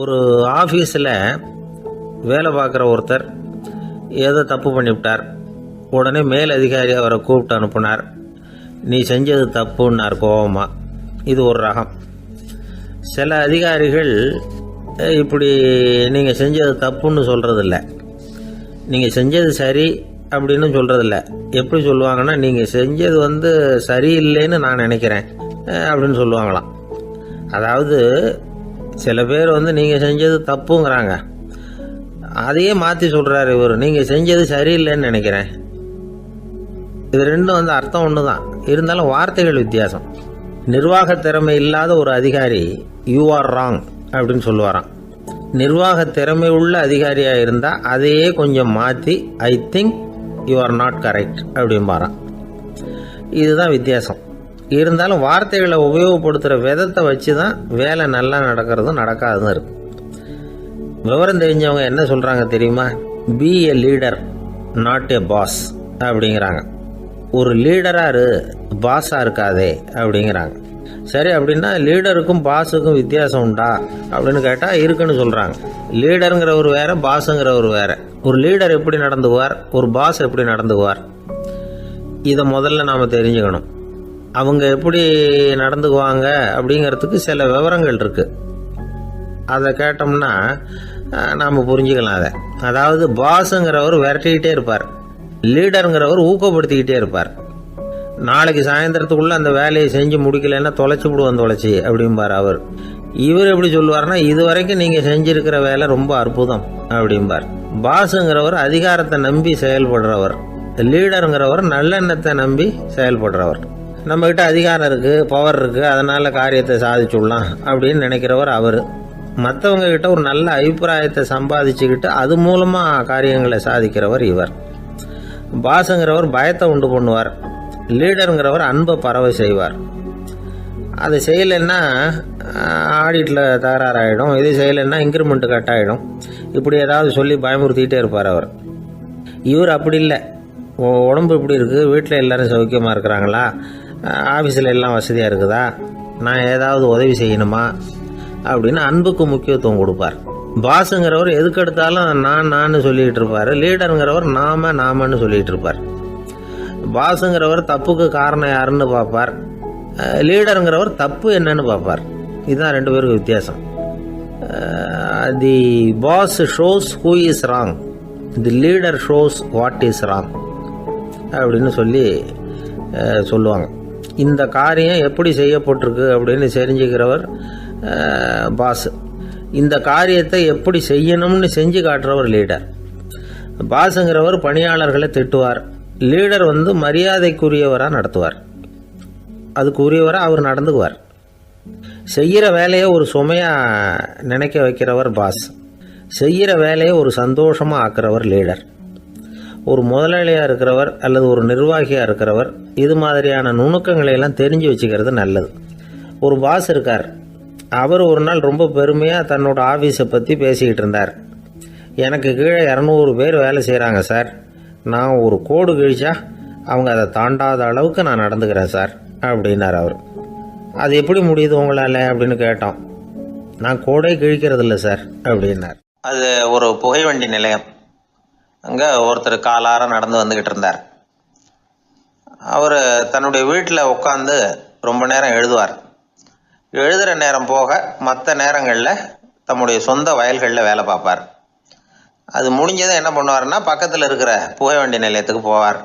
ஒரு ஆஃபீஸில் வேலை பார்க்குற ஒருத்தர் ஏதோ தப்பு பண்ணிவிட்டார். உடனே மேல் அதிகாரி அவரை கூப்பிட்டு அனுப்புனார். நீ செஞ்சது தப்புன்னார் கோபமாக. இது ஒரு ரகம். சில அதிகாரிகள் இப்படி நீங்கள் செஞ்சது தப்புன்னு சொல்கிறதில்ல, நீங்கள் செஞ்சது சரி அப்படின்னு சொல்கிறதில்ல. எப்படி சொல்லுவாங்கன்னா, நீங்கள் செஞ்சது சரியில்லைன்னு நான் நினைக்கிறேன் அப்படின்னு சொல்லுவாங்களாம். அதாவது சில பேர் நீங்கள் செஞ்சது தப்புங்கிறாங்க, அதையே மாற்றி சொல்கிறாரு இவர், நீங்கள் செஞ்சது சரியில்லைன்னு நினைக்கிறேன். இது ரெண்டும் அர்த்தம் ஒன்று தான், இருந்தாலும் வார்த்தைகள் வித்தியாசம். நிர்வாக திறமை இல்லாத ஒரு அதிகாரி யூ ஆர் ராங் அப்படின்னு சொல்லுவாராம். நிர்வாக திறமை உள்ள அதிகாரியாக இருந்தால் அதையே கொஞ்சம் மாற்றி I think you are not correct அப்படின்பாரான். இதுதான் வித்தியாசம். இருந்தாலும் வார்த்தைகளை உபயோகப்படுத்துகிற விதத்தை வச்சு தான் வேலை நல்லா நடக்கிறதும் நடக்காததும் இருக்குது. விவரம் தெரிஞ்சவங்க என்ன சொல்கிறாங்க தெரியுமா? Be a leader not a boss அப்படிங்கிறாங்க. ஒரு லீடராக இரு, பாஸாக இருக்காதே அப்படிங்கிறாங்க. சரி, அப்படின்னா லீடருக்கும் பாஸுக்கும் வித்தியாசம் உண்டா அப்படின்னு கேட்டால் இருக்குன்னு சொல்கிறாங்க. லீடருங்கிறவர் வேற, பாஸுங்கிறவர் வேற. ஒரு லீடர் எப்படி நடந்துக்குவார், ஒரு பாஸ் எப்படி நடந்துக்குவார், இதை முதல்ல நாம் தெரிஞ்சுக்கணும். அவங்க எப்படி நடந்துக்குவாங்க அப்படிங்கிறதுக்கு சில விவரங்கள் இருக்குது. அதை கேட்டோம்னா நாம் புரிஞ்சுக்கலாம் அதை. அதாவது பாஸுங்கிறவர் விரட்டிக்கிட்டே இருப்பார், லீடருங்கிறவர் ஊக்கப்படுத்திக்கிட்டே இருப்பார். நாளைக்கு சாயந்தரத்துக்குள்ளே அந்த வேலையை செஞ்சு முடிக்கலைன்னா தொலைச்சி விடுவோம் தொலைச்சி அப்படிம்பார் அவர். இவர் எப்படி சொல்லுவார்னா, இது வரைக்கும் நீங்கள் செஞ்சுருக்கிற வேலை ரொம்ப அற்புதம் அப்படிம்பார். பாஸுங்கிறவர் அதிகாரத்தை நம்பி செயல்படுறவர், லீடருங்கிறவர் நல்லெண்ணத்தை நம்பி செயல்படுறவர். நம்மக்கிட்ட அதிகாரம் இருக்குது, பவர் இருக்குது, அதனால் காரியத்தை சாதிச்சுடலாம் அப்படின்னு நினைக்கிறவர் அவர். மற்றவங்க கிட்ட ஒரு நல்ல அபிப்பிராயத்தை சம்பாதிச்சுக்கிட்டு அது மூலமாக காரியங்களை சாதிக்கிறவர் இவர். பாஸுங்கிறவர் பயத்தை உண்டு பண்ணுவார், லீடருங்கிறவர் அன்பை பரவ செய்வார். அதை செய்யலைன்னா ஆடிட்டில் தகராறாயிடும், இது செய்யலைன்னா இன்க்ரிமெண்ட் கட் ஆகிடும், இப்படி ஏதாவது சொல்லி பயமுறுத்திக்கிட்டே இருப்பார் அவர். இவர் அப்படி இல்லை. உடம்பு இப்படி இருக்குது, வீட்டில் எல்லோரும் சௌக்கியமாக இருக்கிறாங்களா, ஆஃபீஸில் எல்லாம் வசதியாக இருக்குதா, நான் ஏதாவது உதவி செய்யணுமா அப்படின்னு அன்புக்கு முக்கியத்துவம் கொடுப்பார். பாஸுங்கிறவர் எதுக்கெடுத்தாலும் நான் சொல்லிகிட்டு இருப்பார், லீடருங்கிறவர் நாமன்னு சொல்லிகிட்டு இருப்பார். பாஸுங்கிறவர் தப்புக்கு காரணம் யாருன்னு பார்ப்பார், லீடருங்கிறவர் தப்பு என்னன்னு பார்ப்பார். இதுதான் ரெண்டு பேருக்கு வித்தியாசம். The boss shows who is wrong, the leader shows what is wrong அப்படின்னு சொல்லுவாங்க. இந்த காரியம் எப்படி செய்யப்பட்டிருக்கு அப்படின்னு தெரிஞ்சுக்கிறவர் பாஸ். இந்த காரியத்தை எப்படி செய்யணும்னு செஞ்சு காட்டுறவர் லீடர். பாஸுங்கிறவர் பணியாளர்களை திட்டுவார், லீடர் மரியாதைக்குரியவராக நடத்துவார், அதுக்குரியவராக அவர் நடந்துக்குவார். செய்கிற வேலையை ஒரு சுமையாக நினைக்க வைக்கிறவர் பாஸ், செய்கிற வேலையை ஒரு சந்தோஷமாக ஆக்கிறவர் லீடர். ஒரு முதலாளியாக இருக்கிறவர் அல்லது ஒரு நிர்வாகியாக இருக்கிறவர் இது மாதிரியான நுணுக்கங்களை எல்லாம் தெரிஞ்சு வச்சுக்கிறது நல்லது. ஒரு பாஸ் இருக்கார், அவர் ஒரு நாள் ரொம்ப பெருமையாக தன்னோட ஆஃபீஸை பற்றி பேசிக்கிட்டு இருந்தார். எனக்கு கீழே 200 பேர் வேலை செய்கிறாங்க சார், நான் ஒரு கோடு கிழிச்சா அவங்க அதை தாண்டாத அளவுக்கு நான் நடந்துக்கிறேன் சார் அப்படின்னார் அவர். அது எப்படி முடியுது உங்களால் அப்படின்னு கேட்டோம். நான் கோடே கிழிக்கிறதில்ல சார் அப்படின்னார். அது ஒரு புகைவண்டி நிலையம். அங்கே ஒருத்தர் காலார நடந்து வந்துக்கிட்டு இருந்தார். அவர் தன்னுடைய வீட்டில் உட்காந்து ரொம்ப நேரம் எழுதுவார். எழுதுகிற நேரம் போக மற்ற நேரங்களில் தம்முடைய சொந்த வயல்களில் வேலை பார்ப்பார். அது முடிஞ்சதை என்ன பண்ணுவார்னா, பக்கத்தில் இருக்கிற புகைவண்டி நிலையத்துக்கு போவார்.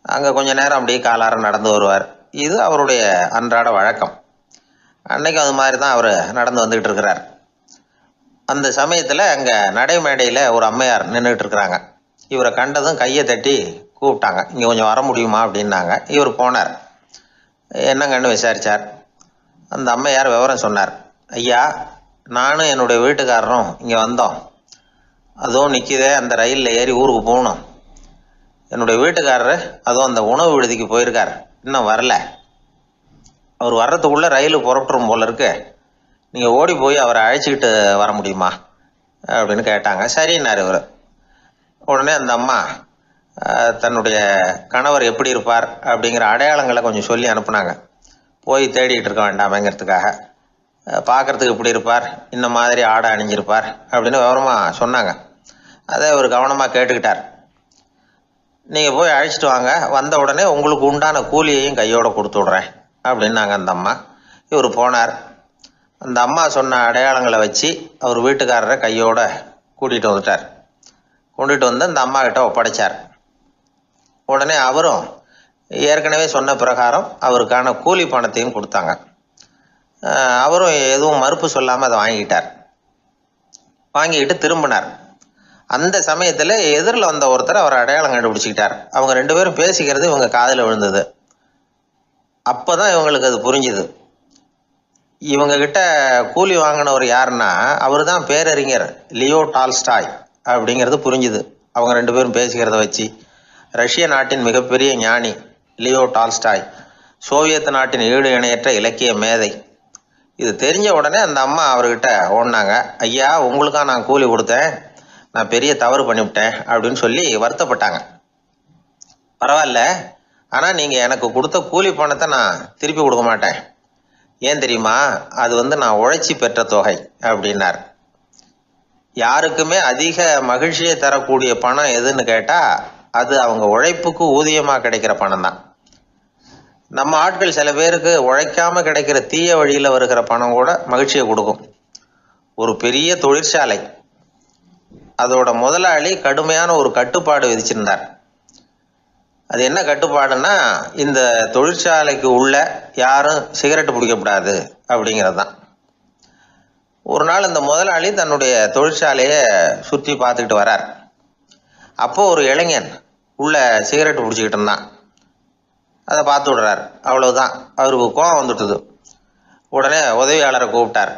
அங்கே கொஞ்சம் நேரம் அப்படியே காலார நடந்து வருவார். இது அவருடைய அன்றாட வழக்கம். அன்னைக்கு அது மாதிரி தான் அவர் நடந்து வந்துக்கிட்டு இருக்கிறார். அந்த சமயத்தில் அங்கே நடைமேடையில் ஒரு அம்மையார் நின்றுட்டு இருக்கிறாங்க. இவரை கண்டதும் கையை தட்டி கூப்பிட்டாங்க, இங்கே கொஞ்சம் வர முடியுமா அப்படின்னாங்க. இவர் போனார். என்னங்கன்னு விசாரித்தார். அந்த அம்மையார் விவரம் சொன்னார். ஐயா, நானும் என்னுடைய வீட்டுக்காரரும் இங்கே வந்தோம், அதுவும் நிற்கிதே அந்த ரயிலில் ஏறி ஊருக்கு போகணும். என்னுடைய வீட்டுக்காரரு அதுவும் அந்த உணவு விடுதிக்கு போயிருக்கார், இன்னும் வரல. அவர் வர்றதுக்குள்ளே ரயில் புறப்பட்டுரும் போல இருக்கு, நீங்கள் ஓடி போய் அவரை அழைச்சிக்கிட்டு வர முடியுமா அப்படின்னு கேட்டாங்க. சரின்னார் இவர். உடனே அந்த அம்மா தன்னுடைய கணவர் எப்படி இருப்பார் அப்படிங்கிற அடையாளங்களை கொஞ்சம் சொல்லி அனுப்புனாங்க. போய் தேடிக்கிட்டு இருக்க வேண்டாமேங்கிறதுக்காக. பார்க்குறதுக்கு இப்படி இருப்பார், இந்த மாதிரி ஆடை அணிஞ்சிருப்பார் அப்படின்னு விவரமாக சொன்னாங்க. அதை அவர் கவனமாக கேட்டுக்கிட்டார். நீங்கள் போய் அழைச்சிட்டு வாங்க, வந்த உடனே உங்களுக்கு உண்டான கூலியையும் கையோடு கொடுத்து விட்றேன் அப்படின்னாங்க அந்த அம்மா. இவர் போனார். அந்த அம்மா சொன்ன அடையாளங்களை வச்சு அவர் வீட்டுக்காரரை கையோட கூட்டிகிட்டு வந்துட்டார். கொண்டுட்டு வந்து அந்த அம்மா கிட்ட ஒப்படைச்சார். உடனே அவரும் ஏற்கனவே சொன்ன பிரகாரம் அவருக்கான கூலி பணத்தையும் கொடுத்தாங்க. அவரும் எதுவும் மறுப்பு சொல்லாமல் அதை வாங்கிக்கிட்டார். வாங்கிக்கிட்டு திரும்பினார். அந்த சமயத்தில் எதிரில் வந்த ஒருத்தர் அவர் அடையாளம் கண்டுபிடிச்சிக்கிட்டார். அவங்க 2 பேரும் பேசிக்கிறது இவங்க காதில் விழுந்தது. அப்போ தான் இவங்களுக்கு அது புரிஞ்சுது. இவங்ககிட்ட கூலி வாங்கினவர் யாருன்னா அவர் தான் பேரறிஞர் லியோ டால்ஸ்டாய் அப்படிங்கிறது புரிஞ்சுது. அவங்க 2 பேரும் பேசிக்கிறத வச்சு ரஷ்ய நாட்டின் மிகப்பெரிய ஞானி லியோ டால்ஸ்டாய், சோவியத் நாட்டின் ஈடு இணையற்ற இலக்கிய மேதை. இது தெரிஞ்ச உடனே அந்த அம்மா அவர்கிட்ட ஓடினாங்க. ஐயா, உங்களுக்காக நான் கூலி கொடுத்தேன், நான் பெரிய தவறு பண்ணிவிட்டேன் அப்படின்னு சொல்லி வருத்தப்பட்டாங்க. பரவாயில்ல, ஆனால் நீங்கள் எனக்கு கொடுத்த கூலி பணத்தை நான் திருப்பி கொடுக்க மாட்டேன். ஏன் தெரியுமா? அது நான் உழைச்சி பெற்ற தொகை அப்படின்னார். யாருக்குமே அதிக மகிழ்ச்சியை தரக்கூடிய பணம் எதுன்னு கேட்டால் அது அவங்க உழைப்புக்கு ஊதியமாக கிடைக்கிற பணம் தான். நம்ம ஆட்கள் சில பேருக்கு உழைக்காமல் கிடைக்கிற தீய வழியில் வருகிற பணம் கூட மகிழ்ச்சியை கொடுக்கும். ஒரு பெரிய தொழிற்சாலை, அதோட முதலாளி கடுமையான ஒரு கட்டுப்பாடு விதிச்சிருந்தார். அது என்ன கட்டுப்பாடுன்னா, இந்த தொழிற்சாலைக்கு உள்ள யாரும் சிகரெட்டு பிடிக்கக்கூடாது அப்படிங்கிறது தான். ஒரு நாள் இந்த முதலாளி தன்னுடைய தொழிற்சாலையை சுற்றி பார்த்துக்கிட்டு வரார். அப்போது ஒரு இளைஞன் உள்ள சிகரெட்டு பிடிச்சிக்கிட்டு இருந்தான். அதை பார்த்து விடுறார். அவ்வளவுதான், அவருக்கு கோபம் வந்துட்டுது. உடனே உதவியாளரை கூப்பிட்டார்.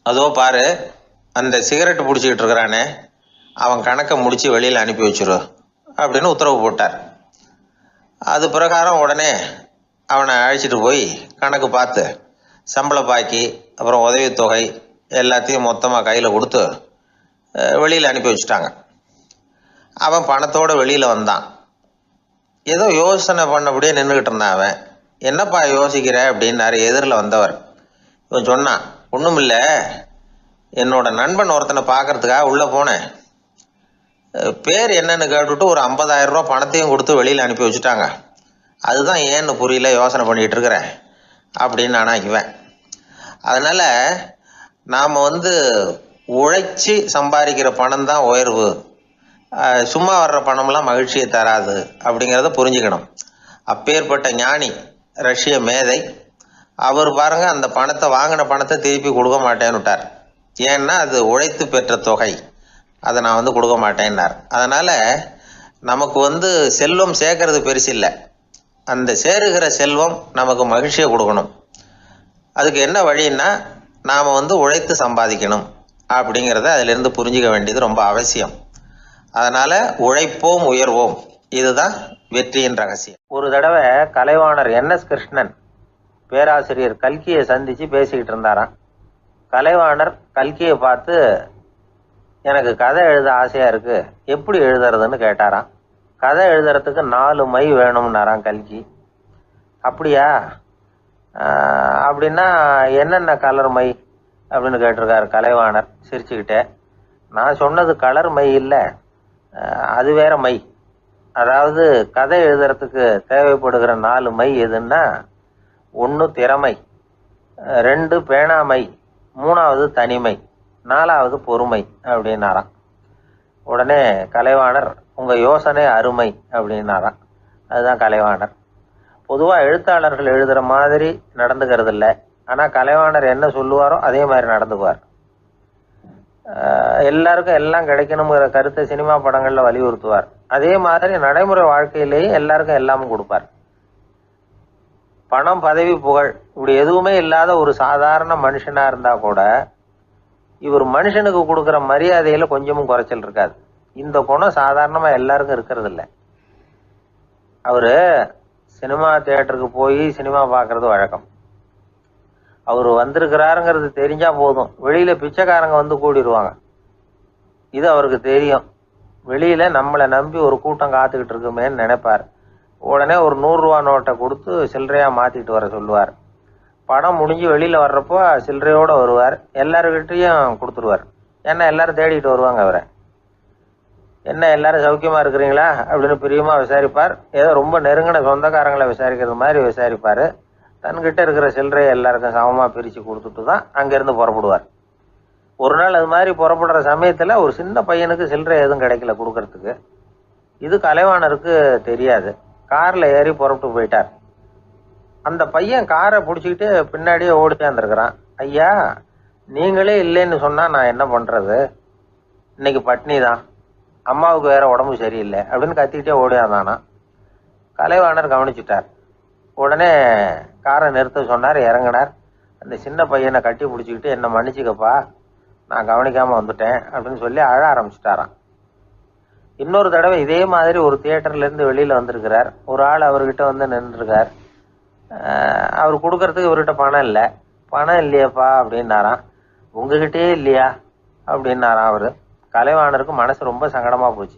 அதோ பாரு, அந்த சிகரெட்டு பிடிச்சிக்கிட்டு இருக்கிறானே, அவன் கணக்கை முடித்து வெளியில் அனுப்பி வச்சிரு அப்படின்னு உத்தரவு போட்டார். அது பிரகாரம் உடனே அவனை அழைச்சிட்டு போய் கணக்கு பார்த்து சம்பள பாக்கி அப்புறம் உதவித்தொகை எல்லாத்தையும் மொத்தமாக கையில் கொடுத்து வெளியில் அனுப்பி வச்சுட்டாங்க. அவன் பணத்தோடு வெளியில் வந்தான். ஏதோ யோசனை பண்ணபடியே நின்றுக்கிட்டு இருந்தான். அவன் என்னப்பா யோசிக்கிற அப்படின்னாரு எதிரில் வந்தவர். இவன் சொன்னான், ஒன்றும் இல்லை, என்னோட நண்பன் ஒருத்தனை பார்க்கறதுக்காக உள்ளே போனேன். பேர் என்னன்னு கேட்டுவிட்டு ஒரு 50,000 ரூபா பணத்தையும் கொடுத்து வெளியில் அனுப்பி வச்சுட்டாங்க. அதுதான் ஏன்னு புரியல, யோசனை பண்ணிகிட்டு இருக்கிறேன் அப்படின்னு நானாக்குவேன். அதனால் நாம் உழைச்சி சம்பாதிக்கிற பணம் தான் உயர்வு, சும்மா வர்ற பணம்லாம் மகிழ்ச்சியை தராது அப்படிங்கிறத புரிஞ்சுக்கணும். அப்பேற்பட்ட ஞானி ரஷ்ய மேதை அவர் பாருங்க, அந்த பணத்தை வாங்கின பணத்தை திருப்பி கொடுக்க மாட்டேன்னு விட்டார். ஏன்னா அது உழைத்து பெற்ற தொகை, அதை நான் கொடுக்க மாட்டேன்னார். அதனால் நமக்கு செல்வம் சேர்க்கறது பெருசு இல்லை, அந்த சேருகிற செல்வம் நமக்கு மகிழ்ச்சியை கொடுக்கணும். அதுக்கு என்ன வழின்னா, நாம் உழைத்து சம்பாதிக்கணும் அப்படிங்கிறத அதிலிருந்து புரிஞ்சிக்க வேண்டியது ரொம்ப அவசியம். அதனால் உழைப்போம் உயர்வோம், இதுதான் வெற்றியின் ரகசியம். ஒரு தடவை கலைவாணர் NS கிருஷ்ணன் பேராசிரியர் கல்கியை சந்தித்து பேசிக்கிட்டு இருந்தாராம். கலைவாணர் கல்கியை பார்த்து, எனக்கு கதை எழுத ஆசையாக இருக்குது, எப்படி எழுதுறதுன்னு கேட்டாராம். கதை எழுதுறதுக்கு 4 மை வேணும்னாராம் கல்கி. அப்படியா, அப்படின்னா என்னென்ன கலர் மை அப்படின்னு கேட்டிருக்காரு கலைவாணர் சிரிச்சுக்கிட்டே. நான் சொன்னது கலர் மை இல்லை, அது வேற மை. அதாவது கதை எழுதுறதுக்கு தேவைப்படுகிற 4 மை எதுன்னா, 1 திறமை, 2 பேணாமை, 3வது தனிமை, 4வது பொறுமை அப்படின்னாராம். உடனே கலைவாணர், உங்கள் யோசனை அருமை அப்படின்னாராம். அதுதான் கலைவாணர். பொதுவாக எழுத்தாளர்கள் எழுதுகிற மாதிரி நடந்துக்கிறது இல்லை, ஆனால் கலைவாணர் என்ன சொல்லுவாரோ அதே மாதிரி நடந்துக்குவார். எல்லாருக்கும் எல்லாம் கிடைக்கணுங்கிற கருத்தை சினிமா படங்களில் வலியுறுத்துவார். அதே மாதிரி நடைமுறை வாழ்க்கையிலேயே எல்லாருக்கும் எல்லாமும் கொடுப்பார். பணம், பதவி, புகழ் இப்படி எதுவுமே இல்லாத ஒரு சாதாரண மனுஷனாக இருந்தால் கூட இவர் மனுஷனுக்கு கொடுக்குற மரியாதையில் கொஞ்சமும் குறைச்சல் இருக்காது. இந்த குணம் சாதாரணமாக எல்லாருக்கும் இருக்கிறது இல்லை. அவர் சினிமா தியேட்டருக்கு போய் சினிமா பார்க்குறது வழக்கம். அவர் வந்திருக்கிறாருங்கிறது தெரிஞ்சால் போதும், வெளியில் பிச்சைக்காரங்க கூடிடுவாங்க. இது அவருக்கு தெரியும். வெளியில் நம்மளை நம்பி ஒரு கூட்டம் காத்துக்கிட்டு இருக்குமேன்னு நினைப்பார். உடனே ஒரு 100 ரூபா நோட்டை கொடுத்து சில்லறையாக மாற்றிட்டு வர சொல்லுவார். படம் முடிஞ்சு வெளியில் வர்றப்போ சில்லறையோடு வருவார், எல்லாருக்கிட்டையும் கொடுத்துருவார். ஏன்னா எல்லாரும் தேடிட்டு வருவாங்க அவரை. என்ன எல்லாரும் சௌக்கியமாக இருக்கிறீங்களா அப்படின்னு பிரியமாக விசாரிப்பார். ஏதோ ரொம்ப நெருங்கின சொந்தக்காரங்களை விசாரிக்கிறது மாதிரி விசாரிப்பார். தன்கிட்ட இருக்கிற சில்லறையை எல்லாருக்கும் சமமாக பிரித்து கொடுத்துட்டு தான் அங்கேருந்து புறப்படுவார். ஒரு நாள் அது மாதிரி புறப்படுற சமயத்தில் ஒரு சின்ன பையனுக்கு சில்லறை எதுவும் கிடைக்கல கொடுக்கறதுக்கு. இது கலைவாணருக்கு தெரியாது. காரில் ஏறி புறப்பட்டு போயிட்டார். அந்த பையன் காரை பிடிச்சிக்கிட்டு பின்னாடியே ஓடிச்சாந்துருக்கிறான். ஐயா, நீங்களே இல்லைன்னு சொன்னால் நான் என்ன பண்ணுறது? இன்னைக்கு பட்னி தான், அம்மாவுக்கு வேற உடம்பு சரியில்லை அப்படின்னு கத்திக்கிட்டே ஓடியாந்தானா. கலைவாணர் கவனிச்சுட்டார். உடனே காரை நிறுத்த சொன்னார், இறங்கினார். அந்த சின்ன பையனை கட்டி பிடிச்சிக்கிட்டு என்னை மன்னிச்சுக்கப்பா, நான் கவனிக்காமல் வந்துட்டேன் அப்படின்னு சொல்லி அழ ஆரம்பிச்சிட்டாராம். இன்னொரு தடவை இதே மாதிரி ஒரு தியேட்டர்லேருந்து வெளியில் வந்திருக்கிறார். ஒரு ஆள் அவர்கிட்ட வந்து நின்றுருக்கார். அவர் கொடுக்கறதுக்கு இவர்கிட்ட பணம் இல்லை. பணம் இல்லையாப்பா அப்படின்னாராம். உங்ககிட்டே இல்லையா அப்படின்னாராம் அவர். கலைவாணருக்கு மனசு ரொம்ப சங்கடமாக போச்சு.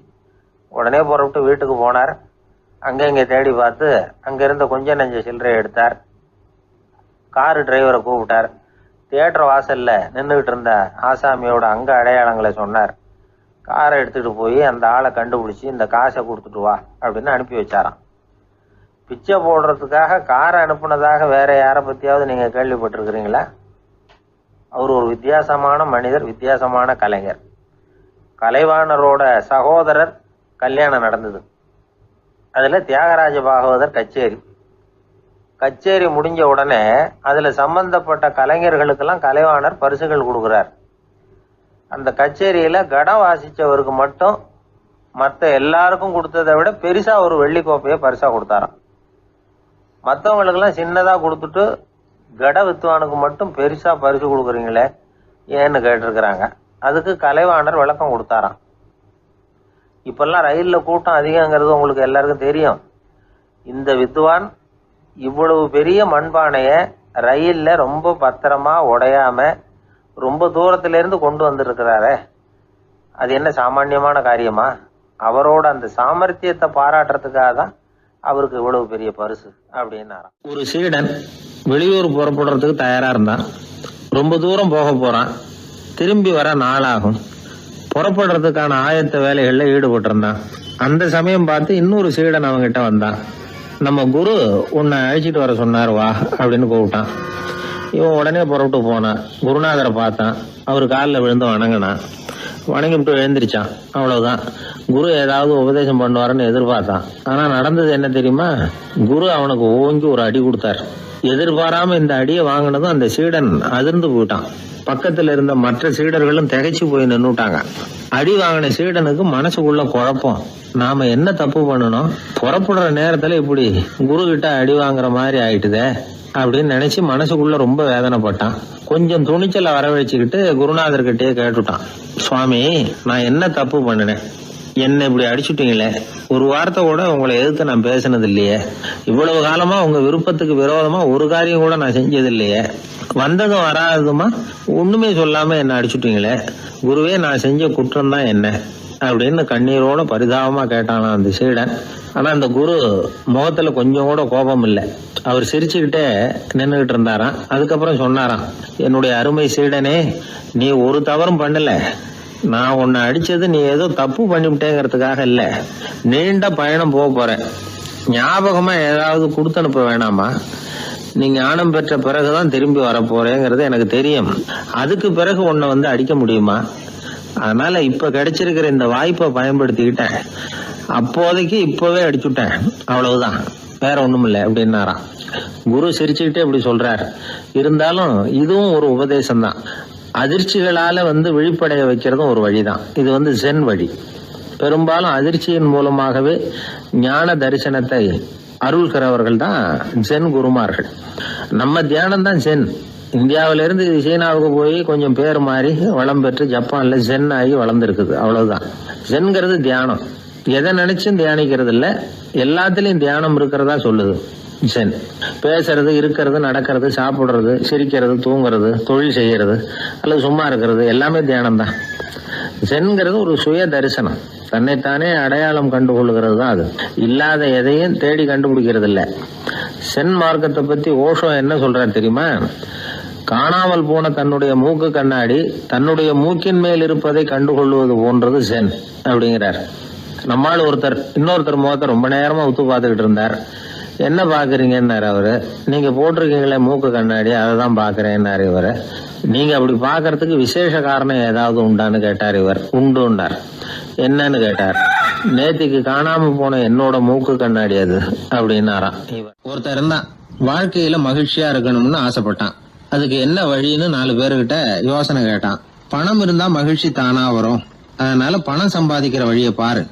உடனே புறப்பட்டு வீட்டுக்கு போனார். அங்கே இங்கே தேடி பார்த்து அங்கே இருந்த கொஞ்சம் நெஞ்ச சில்லறையை எடுத்தார். காரு டிரைவரை கூப்பிட்டார். தியேட்டர் வாசலில் நின்றுக்கிட்டு இருந்த ஆசாமியோட அங்க அடையாளங்களை சொன்னார். காரை எடுத்துகிட்டு போய் அந்த ஆளை கண்டுபிடிச்சி இந்த காசை கொடுத்துட்டு வா அப்படின்னு அனுப்பி வச்சாராம். பிச்சை போடுறதுக்காக காரை அனுப்புனதாக வேற யாரை பற்றியாவது நீங்கள் கேள்விப்பட்டிருக்கிறீங்களா? அவர் ஒரு வித்தியாசமான மனிதர், வித்தியாசமான கலைஞர். கலைவாணரோட சகோதரர் கல்யாணம் நடந்தது. அதில் தியாகராஜ பாகவதர் கச்சேரி முடிஞ்ச உடனே அதில் சம்பந்தப்பட்ட கலைஞர்களுக்கெல்லாம் கலைவாணர் பரிசுகள் கொடுக்குறார். அந்த கச்சேரியில் கடம் வாசித்தவருக்கு மட்டும் மற்ற எல்லாருக்கும் கொடுத்ததை விட பெருசாக ஒரு வெள்ளி கோப்பையை பரிசாக கொடுத்தாராம். மற்றவங்களுக்கெல்லாம் சின்னதாக கொடுத்துட்டு கட வித்துவானுக்கு மட்டும் பெருசாக பரிசு கொடுக்குறீங்களே ஏன்னு கேட்டிருக்கிறாங்க. அதுக்கு கலைவாணர் விளக்கம் கொடுத்தாராம். இப்பெல்லாம் ரயிலில் கூட்டம் அதிகங்கிறது உங்களுக்கு எல்லாருக்கும் தெரியும். இந்த வித்வான் இவ்வளவு பெரிய மண்பானையை ரயிலில் ரொம்ப பத்திரமா உடையாம ரொம்ப தூரத்திலேருந்து கொண்டு வந்திருக்கிறாரே, அது என்ன சாமானியமான காரியமா? அவரோட அந்த சாமர்த்தியத்தை பாராட்டுறதுக்காக தான் அவருக்கு இவ்வளவு பெரிய பரிசு அப்படின்னாராம். ஒரு சீடன் வெளியூர் புறப்படுறதுக்கு தயாரா இருந்தான். ரொம்ப தூரம் போக போறான். திரும்பி வர நாளாகும். புறப்படுறதுக்கான ஆயத்த வேலைகளில் ஈடுபட்டிருந்தான். அந்த சமயம் பார்த்து இன்னொரு சீடன் அவங்ககிட்ட வந்தான். நம்ம குரு உன்னை அழைச்சிட்டு வர சொன்னார், வா அப்படின்னு கூப்பிட்டான். இவன் உடனே புறப்பட்டு போனான். குருநாதரை பார்த்தான். அவர் காலில் விழுந்து வணங்கினான். வணங்கிவிட்டு எழுந்திரிச்சான். அவ்வளவுதான். குரு ஏதாவது உபதேசம் பண்ணுவாருன்னு எதிர்பார்த்தான். ஆனா நடந்தது என்ன தெரியுமா? குரு அவனுக்கு ஓங்கி ஒரு அடி கொடுத்தார். எதிர்பாராம இந்த அடியை வாங்கினதும் அந்த சீடன் அதிர்ந்து போயிட்டான். பக்கத்துல இருந்த மற்ற சீடர்களும் திகைச்சு போய் நின்னுட்டாங்க. அடி வாங்கின சீடனுக்கு மனசுக்குள்ள குழப்பம். நாம என்ன தப்பு பண்ணணும், புறப்படுற நேரத்துல இப்படி குரு கிட்ட அடி வாங்குற மாதிரி ஆயிட்டுதே அப்படின்னு நினைச்சு மனசுக்குள்ள ரொம்ப வேதனைப்பட்டான். கொஞ்சம் துணிச்சலை வரவழைச்சுக்கிட்டு குருநாதர்கிட்டயே கேட்டுட்டான், சுவாமி, நான் என்ன தப்பு பண்ணினேன்? என்ன இப்படி அடிச்சுட்டீங்களே, ஒரு வார்த்தை கூட உங்களை எதிர்த்து நான் பேசினது இல்லையே, இவ்வளவு காலமா உங்க விருப்பத்துக்கு விரோதமா ஒரு காரியம் கூட நான் செஞ்சது இல்லையே, வந்ததும் வராததுமா ஒண்ணுமே சொல்லாம என்ன அடிச்சுட்டீங்களே, குருவே நான் செஞ்ச குற்றம் தான் என்ன அப்படின்னு கண்ணீரோட பரிதாபமா கேட்டானா அந்த சீடன். ஆனா அந்த குரு முகத்துல கொஞ்சம் கூட கோபம் இல்லை. அவர் சிரிச்சுக்கிட்டே நின்றுகிட்டு இருந்தாராம். அதுக்கப்புறம் சொன்னாராம், என்னுடைய அருமை சீடனே, நீ ஒரு தவறும் பண்ணல. நான் உன்னை அடிச்சது நீ ஏதோ தப்பு பண்ணிவிட்டேங்கிறதுக்காக இல்ல, நீண்ட பயணம் போக போறேன், ஞாபகமா ஏதாவது கொடுத்து அனுப்ப வேணாமா? நீ ஞானம் பெற்ற பிறகுதான் திரும்பி வர போறேங்கிறது எனக்கு தெரியும். அதுக்கு பிறகு உன்னை வந்து அடிக்க முடியுமா? அதனால இப்ப கிடைச்சிருக்கிற இந்த வாய்ப்பை பயன்படுத்திக்கிட்டேன். அப்போதைக்கு இப்பவே அடிச்சுட்டேன், அவ்வளவுதான், வேற ஒண்ணும் இல்லை அப்படின்னாராம். குரு சிரிச்சுக்கிட்டே இப்படி சொல்றார். இருந்தாலும் இதுவும் ஒரு உபதேசம் தான். அதிர்ச்சிகளால விழிப்படைய வைக்கிறதும் ஒரு வழிதான். இது ஜென் வழி. பெரும்பாலும் அதிர்ச்சியின் மூலமாகவே ஞான தரிசனத்தை அருள்கிறவர்கள் தான் ஜென் குருமார்கள். நம்ம தியானம் தான் ஜென். இந்தியாவிலிருந்து சீனாவுக்கு போய் கொஞ்சம் பேர் மாறி வளம் பெற்று ஜப்பான்ல ஜென் ஆகி வளர்ந்துருக்குது, அவ்வளவுதான். ஜென்கிறது தியானம். எதை நினைச்சும் தியானிக்கிறது இல்ல, எல்லாத்திலையும் தியானம் இருக்கிறதா சொல்லுது ஜென். பேசுறது, இருக்கிறது, நடக்கிறது, சாப்பிடுறது, சிரிக்கிறது, தூங்குறது, தொழில் செய்யறது அல்லது சும்மா இருக்கிறது எல்லாமே தியானம் தான். ஜென்கிறது ஒரு சுய தரிசனம். தன்னைத்தானே அடையாளம் கண்டுகொள்கிறது தான் அது. இல்லாத எதையும் தேடி கண்டுபிடிக்கிறது இல்லை. சென் மார்க்கத்தை பத்தி ஓஷோ என்ன சொல்றாரு தெரியுமா? காணாமல் போன தன்னுடைய மூக்கு கண்ணாடி தன்னுடைய மூக்கின் மேல் இருப்பதை கண்டுகொள்வது போன்றது சென் அப்படிங்கிறார். நம்மால் இன்னொருத்தர் முகத்தை ரொம்ப நேரமா உத்து பார்த்துக்கிட்டு இருந்தார். என்ன பாக்குறீங்கன்னாரு அவரு. நீங்க போட்டிருக்கீங்களே மூக்கு கண்ணாடி, அதை தான் பாக்குறேன்னாரு இவரு. நீங்க அப்படி பாக்குறதுக்கு விசேஷ காரணம் ஏதாவது உண்டான்னு கேட்டார் இவர். உண்டுன்னார். என்னன்னு கேட்டார். நேத்திக்கு காணாம போன என்னோட மூக்கு கண்ணாடி அது அப்படின்னாராம் இவர். ஒருத்தர் இருந்தான், வாழ்க்கையில மகிழ்ச்சியா இருக்கணும்னு ஆசைப்பட்டான். அதுக்கு என்ன வழின்னு 4 பேருகிட்ட யோசனை கேட்டான். பணம் இருந்தா மகிழ்ச்சி தானா வரும், அதனால பணம் சம்பாதிக்கிற வழியை பாரு,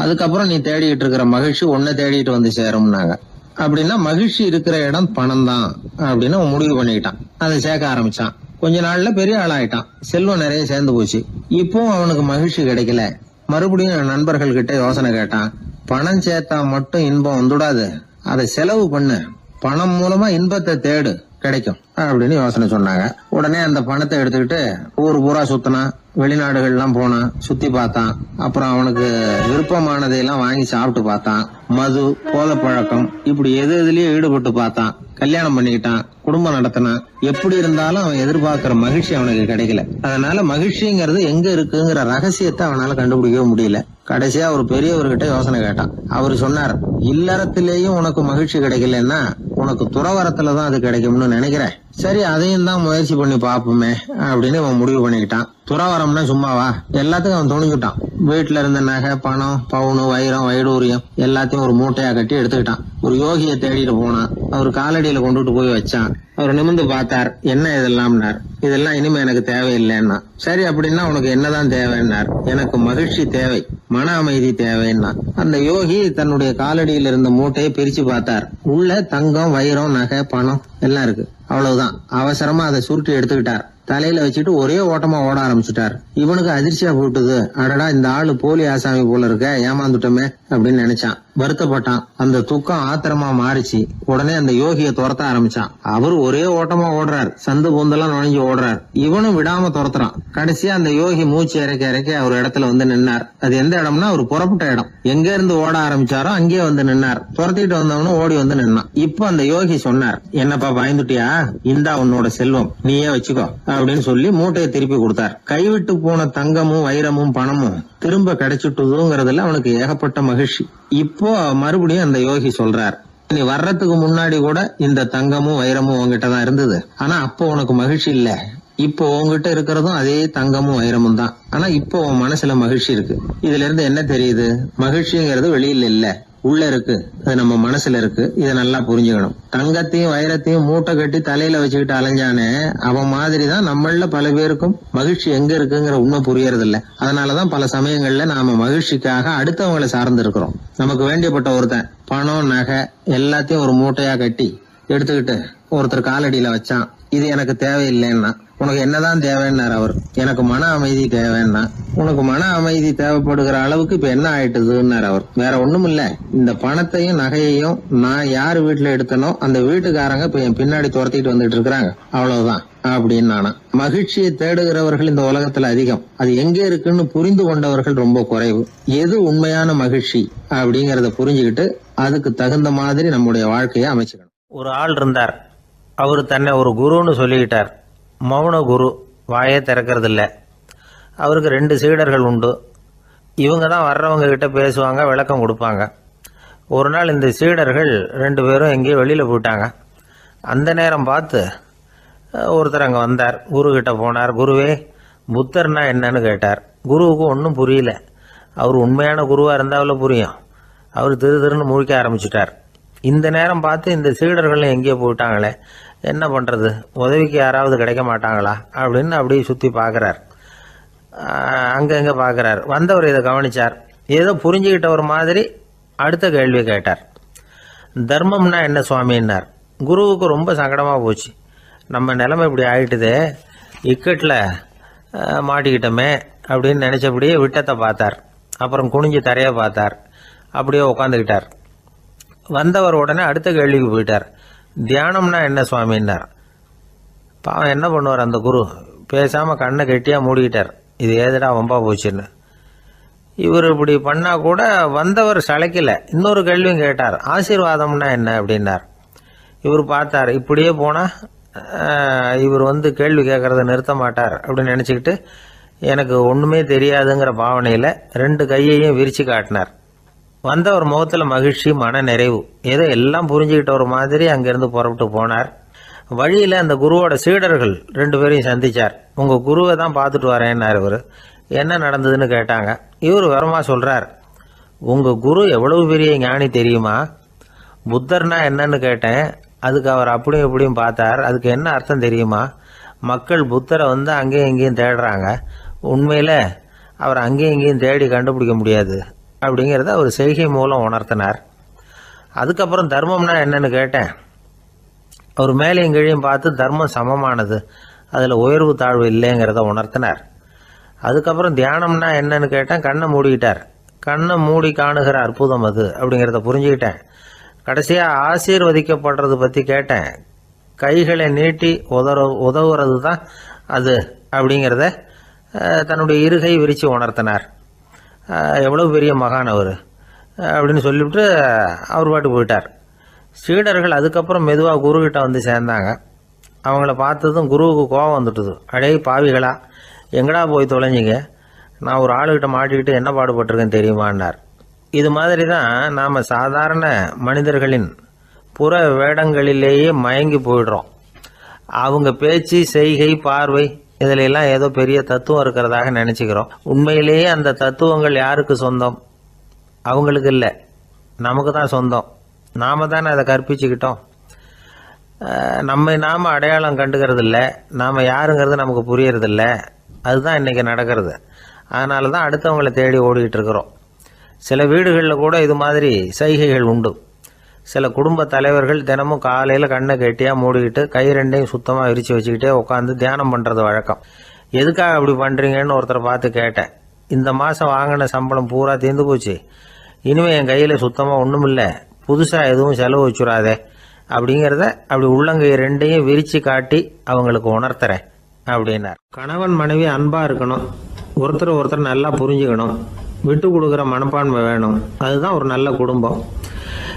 அதுக்கப்புறம் நீ தேடிட்டு இருக்கிற மகிழ்ச்சி உன்னை தேடிட்டு வந்து சேரும்னாங்க. அப்படின்னா மகிழ்ச்சி இருக்கிற இடம் பணம் தான் அப்படின்னு அவன் முடிவு பண்ணிக்கிட்டான். அதை சேர்க்க ஆரம்பிச்சான். கொஞ்ச நாள்ல பெரிய ஆளாயிட்டான். செல்வம் நிறைய சேர்ந்து போச்சு. இப்பவும் அவனுக்கு மகிழ்ச்சி கிடைக்கல. மறுபடியும் நண்பர்கள் கிட்ட யோசனை கேட்டான். பணம் சேர்த்தா மட்டும் இன்பம் வந்துடாது, அதை செலவு பண்ணு, பணம் மூலமா இன்பத்தை தேடு, கிடைக்கும் அப்படின்னு யோசனை சொன்னாங்க. உடனே அந்த பணத்தை எடுத்துக்கிட்டு ஊர் பூரா சுத்தினான். வெளிநாடுகள்லாம் போனான், சுத்தி பார்த்தான். அப்புறம் அவனுக்கு விருப்பமானதையெல்லாம் வாங்கி சாப்பிட்டு பார்த்தான். மது, போத பழக்கம், இப்படி எதுலயும் ஈடுபட்டு பார்த்தான். கல்யாணம் பண்ணிக்கிட்டான், குடும்பம் நடத்தினான். எப்படி இருந்தாலும் அவன் எதிர்பார்க்கிற மகிழ்ச்சி அவனுக்கு கிடைக்கல. அதனால மகிழ்ச்சிங்கிறது எங்க இருக்குங்கிற ரகசியத்தை அவனால கண்டுபிடிக்கவே முடியல. கடைசியா ஒரு பெரியவர்கிட்ட யோசனை கேட்டான். அவரு சொன்னார், இல்லறத்திலேயும் உனக்கு மகிழ்ச்சி கிடைக்கலன்னா உனக்கு துறவரத்துலதான் அது கிடைக்கும்னு நினைக்கிறேன். சரி, அதையும் தான் முயற்சி பண்ணி பாப்போமே அப்படின்னு அவன் முடிவு பண்ணிக்கிட்டான். துறவரம்னா சும்மாவா? எல்லாத்துக்கும் அவன் துணிஞ்சுட்டான். வீட்டுல இருந்த நகை, பணம், பவுனு, வைரம், வைடூரியம் எல்லாத்தையும் ஒரு மூட்டையா கட்டி எடுத்துக்கிட்டான். ஒரு யோகியை தேடிட்டு போனான். அவர் காலடியில கொண்டுட்டு போய் வச்சான். அவர் நிமிர்ந்து பார்த்தார். என்ன இதெல்லாம்னார். இதெல்லாம் இனிமே எனக்கு தேவையில்லைன்னா. சரி, அப்படின்னா உனக்கு என்னதான் தேவைன்னார். எனக்கு மகிழ்ச்சி தேவை, மன அமைதி தேவைன்னா. அந்த யோகி தன்னுடைய காலடியில் இருந்த மூட்டையை பிரிச்சு பார்த்தார். உள்ள தங்கம், வைரம், நகை, பணம் எல்லாம் இருக்கு. அவ்வளவுதான். அவசரமா அதை சுருட்டி எடுத்துக்கிட்டார். தலையில வச்சுட்டு ஒரே ஓட்டமா ஓட ஆரம்பிச்சுட்டார். இவனுக்கு அதிர்ச்சியா போட்டுது. அடடா, இந்த ஆளு போலி ஆசாமி போல இருக்க, ஏமாந்துட்டோமே அப்படின்னு நினைச்சான். வருத்தப்பட்டான். அந்த துக்கம் ஆத்திரமா மாறிச்சு. உடனே அந்த யோகியை துரத்த ஆரம்பிச்சான். அவரு ஒரே ஓட்டமா ஓடுறார். சந்து பொந்தெல்லாம் நுழைஞ்சு ஓடுறார். இவனும் விடாம துரத்துறான். கடைசியா அந்த யோகி மூச்சு இறக்க ஒரு இடத்துல வந்து நின்னார். அது எந்த இடம்னா ஒரு புறப்பட்ட இடம். எங்க இருந்து ஓட ஆரம்பிச்சாரோ அங்கேயே வந்து நின்னார். துரத்திட்டு வந்தவனும் ஓடி வந்து நின்னான். இப்ப அந்த யோகி சொன்னார், என்னப்பா பயந்துட்டியா? இந்தா உன்னோட செல்வம், நீயே வச்சுக்கோ அப்படின்னு சொல்லி மூட்டையை திருப்பி கொடுத்தார். கைவிட்டு போன தங்கமும், வைரமும், பணமும் திரும்ப கிடைச்சிட்டுதுங்கிறதுல அவனுக்கு ஏகப்பட்ட மகிழ்ச்சி. இப்போ மறுபடியும் அந்த யோகி சொல்றார், நீ வர்றதுக்கு முன்னாடி கூட இந்த தங்கமும் வைரமும் உங்ககிட்டதான் இருந்தது. ஆனா அப்போ உனக்கு மகிழ்ச்சி இல்ல. இப்போ உங்ககிட்ட இருக்கிறதும் அதே தங்கமும் வைரமும் தான். ஆனா இப்போ உன் மனசுல மகிழ்ச்சி இருக்கு. இதுல இருந்து என்ன தெரியுது? மகிழ்ச்சிங்கிறது வெளியில இல்ல, உள்ள இருக்கு. அது நம்ம மனசுல இருக்கு. இதை நல்லா புரிஞ்சுக்கணும். தங்கத்தையும் வைரத்தையும் மூட்டை கட்டி தலையில வச்சுக்கிட்டு அலைஞ்சானே, அவன் மாதிரிதான் நம்மள பல பேருக்கும் மகிழ்ச்சி எங்க இருக்குங்கிற உண்மை புரியறது இல்ல. அதனாலதான் பல சமயங்கள்ல நாம மகிழ்ச்சிக்காக அடுத்தவங்களை சார்ந்து இருக்கிறோம். நமக்கு வேண்டியப்பட்ட ஒருத்தன் பணம், நகை எல்லாத்தையும் ஒரு மூட்டையா கட்டி எடுத்துக்கிட்டு ஒருத்தர் காலடியில வச்சான். இது எனக்கு தேவையில்லைன்னா. உனக்கு என்னதான் தேவைன்னார் அவர். எனக்கு மன அமைதி தேவைன்னா. உனக்கு மன அமைதி தேவைப்படுகிற அளவுக்கு இப்ப என்ன ஆயிட்டுதுன்னார் அவர். வேற ஒண்ணும் இல்ல, இந்த பணத்தையும் நகையையும் நான் யாரு வீட்டுல எடுத்தனோ அந்த வீட்டுக்காரங்க இப்ப என் பின்னாடி துரத்திட்டு வந்துட்டு இருக்கிறாங்க, அவ்வளவுதான் அப்படின்னு நானா. மகிழ்ச்சியை தேடுகிறவர்கள் இந்த உலகத்துல அதிகம். அது எங்க இருக்குன்னு புரிந்து கொண்டவர்கள் ரொம்ப குறைவு. எது உண்மையான மகிழ்ச்சி அப்படிங்கறத புரிஞ்சுக்கிட்டு அதுக்கு தகுந்த மாதிரி நம்முடைய வாழ்க்கையை அமைச்சுக்கணும். ஒரு ஆள் இருந்தார். அவரு தன்னை ஒரு குருன்னு சொல்லிக்கிட்டார். மௌன குரு, வாயே திறக்கிறது இல்லை. அவருக்கு 2 சீடர்கள் உண்டு. இவங்க தான் வர்றவங்க கிட்ட பேசுவாங்க, விளக்கம் கொடுப்பாங்க. ஒரு நாள் இந்த சீடர்கள் 2 பேரும் எங்கேயோ வெளியில் போயிட்டாங்க. அந்த நேரம் பார்த்து ஒருத்தர் அங்கே வந்தார். குரு கிட்ட போனார். குருவே, புத்தர்னா என்னன்னு கேட்டார். குருவுக்கு ஒன்றும் புரியல. அவர் உண்மையான குருவாக இருந்தாவில் புரியும். அவர் திருன்னு முழிக்க ஆரம்பிச்சிட்டார். இந்த நேரம் பார்த்து இந்த சீடர்கள் எங்கேயோ போயிட்டாங்களே, என்ன பண்ணுறது, உதவிக்கு யாராவது கிடைக்க மாட்டாங்களா அப்படின்னு அப்படியே சுற்றி பார்க்குறார். அங்கங்கே பார்க்குறார். வந்தவர் இதை கவனிச்சார். ஏதோ புரிஞ்சுக்கிட்ட ஒரு மாதிரி அடுத்த கேள்வி கேட்டார். தர்மம்னா என்ன சுவாமின்னார். குருவுக்கு ரொம்ப சங்கடமாக போச்சு. நம்ம நிலைமை இப்படி ஆகிட்டுதே, இக்கட்டில் மாட்டிக்கிட்டோமே அப்படின்னு நினச்சபடியே விட்டத்தை பார்த்தார். அப்புறம் குனிஞ்சு தரையை பார்த்தார். அப்படியே உட்காந்துக்கிட்டார். வந்தவர் உடனே அடுத்த கேள்விக்கு போயிட்டார். தியானம்னா என்ன சுவாமின்னார். பாவம் என்ன பண்ணுவார் அந்த குரு, பேசாமல் கண்ணை கெட்டியாக மூடிக்கிட்டார். இது ஏதடா வம்பா போச்சுன்னு. இவர் இப்படி பண்ணால் கூட வந்தவர் சளைக்கல. இன்னொரு கேள்வியும் கேட்டார். ஆசீர்வாதம்னா என்ன அப்படின்னார். இவர் பார்த்தார், இப்படியே போனால் இவர் கேள்வி கேட்குறத நிறுத்த மாட்டார் அப்படின்னு நினச்சிக்கிட்டு எனக்கு ஒன்றுமே தெரியாதுங்கிற பாவனையில் 2 கையையும் விரித்து காட்டினார். வந்தவர் முகத்தில் மகிழ்ச்சி, மன நிறைவு, ஏதோ எல்லாம் புரிஞ்சுக்கிட்ட ஒரு மாதிரி அங்கேருந்து புறப்பட்டு போனார். வழியில் அந்த குருவோட சீடர்கள் 2 பேரையும் சந்தித்தார். உங்கள் குருவை தான் பார்த்துட்டு வரேன்னார் இவர். என்ன நடந்ததுன்னு கேட்டாங்க. இவர் விவரமாக சொல்கிறார். உங்கள் குரு எவ்வளவு பெரிய ஞானி தெரியுமா? புத்தர்னா என்னன்னு கேட்டேன். அதுக்கு அவர் அப்படியும் இப்படியும் பார்த்தார். அதுக்கு என்ன அர்த்தம் தெரியுமா? மக்கள் புத்தரை அங்கேயும் இங்கேயும் தேடுறாங்க. உண்மையில் அவர் அங்கேயும் இங்கேயும் தேடி கண்டுபிடிக்க முடியாது அப்படிங்கிறத அவர் செய்கை மூலம் உணர்த்தினார். அதுக்கப்புறம் தர்மம்னா என்னன்னு கேட்டேன். அவர் மேலேயும் கீழையும் பார்த்து தர்மம் சமமானது, அதில் உயர்வு தாழ்வு இல்லைங்கிறத உணர்த்தினார். அதுக்கப்புறம் தியானம்னா என்னன்னு கேட்டேன். கண்ணை மூடிக்கிட்டார். கண்ணை மூடி காணுகிற அற்புதம் அது அப்படிங்கிறத புரிஞ்சுக்கிட்டேன். கடைசியாக ஆசீர்வதிக்கப்படுறது பற்றி கேட்டேன். கைகளை நீட்டி உதவுறது தான் அது அப்படிங்கிறத தன்னுடைய இருகை விரித்து உணர்த்தினார். எவ்வளோ பெரிய மகான் அவர் அப்படின்னு சொல்லிவிட்டு அவர் பாட்டுக்கு போயிட்டார். சீடர்கள் அதுக்கப்புறம் மெதுவாக குருக்கிட்ட சேர்ந்தாங்க. அவங்கள பார்த்ததும் குருவுக்கு கோபம் வந்துட்டுது. அடே பாவிகளா, எங்கடா போய் தொலைஞ்சிங்க? நான் ஒரு ஆளுகிட்ட மாட்டிக்கிட்டு என்ன பாடுபட்டிருக்கேன்னு தெரியுமான்னார். இது மாதிரி தான் நாம் சாதாரண மனிதர்களின் புற வேடங்களிலேயே மயங்கி போயிடுறோம். அவங்க பேச்சு, செய்கை, பார்வை இதிலெல்லாம் ஏதோ பெரிய தத்துவம் இருக்கிறதாக நினச்சிக்கிறோம். உண்மையிலேயே அந்த தத்துவங்கள் யாருக்கு சொந்தம்? அவங்களுக்கு இல்லை, நமக்கு தான் சொந்தம். நாம் தானே அதை கற்பிச்சுக்கிட்டோம். நம்மை நாம் அடையாளம் கண்டுக்கிறது இல்லை. நாம் யாருங்கிறது நமக்கு புரியறதில்ல. அதுதான் இன்றைக்கி நடக்கிறது. அதனால தான் அடுத்தவங்களை தேடி ஓடிக்கிட்டு இருக்கிறோம். சில வீடுகளில் கூட இது மாதிரி சைகைகள் உண்டு. சில குடும்ப தலைவர்கள் தினமும் காலையில் கண்ணை கெட்டியாக மூடிக்கிட்டு கை 2ஐயும் சுத்தமாக விரித்து வச்சுக்கிட்டே உட்காந்து தியானம் பண்ணுறது வழக்கம். எதுக்காக அப்படி பண்ணுறீங்கன்னு ஒருத்தரை பார்த்து கேட்டேன். இந்த மாதம் வாங்கின சம்பளம் பூரா தீர்ந்து போச்சு, இனிமேல் என் கையில் சுத்தமாக ஒன்றும் இல்லை, புதுசாக எதுவும் செலவு வச்சுடாதே அப்படிங்கிறத அப்படி உள்ளங்கை 2ஐயும் விரித்து காட்டி அவங்களுக்கு உணர்த்துறேன் அப்படின்னார். கணவன் மனைவி அன்பாக இருக்கணும், ஒருத்தர் நல்லா புரிஞ்சுக்கணும், விட்டு கொடுக்குற மனப்பான்மை வேணும். அதுதான் ஒரு நல்ல குடும்பம்.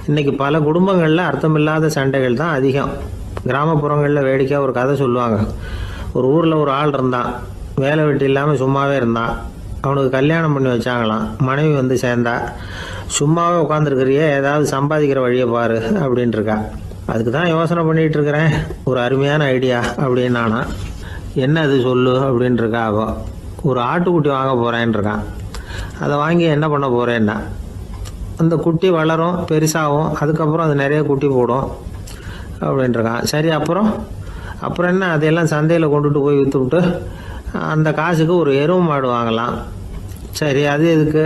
இன்றைக்கி பல குடும்பங்களில் அர்த்தமில்லாத சண்டைகள் தான் அதிகம். கிராமப்புறங்களில் வேடிக்கையாக ஒரு கதை சொல்லுவாங்க. ஒரு ஊரில் ஒரு ஆள் இருந்தான். வேலை வெட்டி இல்லாமல் சும்மாவே இருந்தான். அவனுக்கு கல்யாணம் பண்ணி வச்சாங்களாம். மனைவி சேர்ந்தா. சும்மாவே உட்காந்துருக்கிறியே, ஏதாவது சம்பாதிக்கிற வழியை பாரு அப்படின்ட்டு இருக்கா. அதுக்கு தான் யோசனை பண்ணிகிட்டு இருக்கிறேன், ஒரு அருமையான ஐடியா அப்படின்னு நானா. என்ன அது சொல்லு அப்படின்ட்டுருக்கா. அவள் ஒரு ஆட்டுக்குட்டி வாங்க போகிறேன்னு இருக்கான். அதை வாங்கி என்ன பண்ண போகிறேன்னா, அந்த குட்டி வளரும், பெருசாகும், அதுக்கப்புறம் அது நிறைய குட்டி போடும் அப்படின்ட்டுருக்கான். சரி, அப்புறம் என்ன, அதையெல்லாம் சந்தையில் கொண்டுட்டு போய் விற்றுவிட்டு அந்த காசுக்கு ஒரு எருவு மாடு வாங்கலாம். சரி, அது எதுக்கு?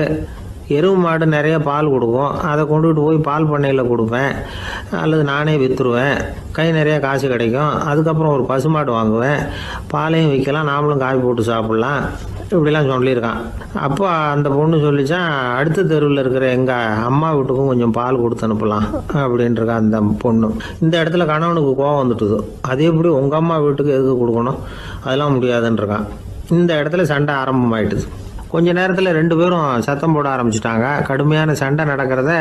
எருவு மாடு நிறைய பால் கொடுக்கும், அதை கொண்டுகிட்டு போய் பால் பண்ணையில் கொடுப்பேன், அல்லது நானே விற்றுருவேன், கை நிறைய காசு கிடைக்கும். அதுக்கப்புறம் ஒரு பசுமாடு வாங்குவேன், பாலையும் விற்கலாம், நாமளும் காய் போட்டு சாப்பிட்லாம், இப்படிலாம் சொல்லியிருக்கான். அப்போ அந்த பொண்ணு சொல்லிச்சான், அடுத்த தெருவில் இருக்கிற எங்கள் அம்மா வீட்டுக்கும் கொஞ்சம் பால் கொடுத்து அனுப்பலாம் அப்படின்ட்டுருக்கா அந்த பொண்ணு. இந்த இடத்துல கணவனுக்கு கோவம் வந்துட்டுது. அது எப்படி உங்கள் அம்மா வீட்டுக்கு எதுக்கு கொடுக்கணும்? அதெல்லாம் முடியாதுன்றிருக்கான். இந்த இடத்துல சண்டை ஆரம்பமாயிட்டுது. கொஞ்ச நேரத்தில் 2 பேரும் சத்தம் போட ஆரம்பிச்சிட்டாங்க. கடுமையான சண்டை நடக்கிறத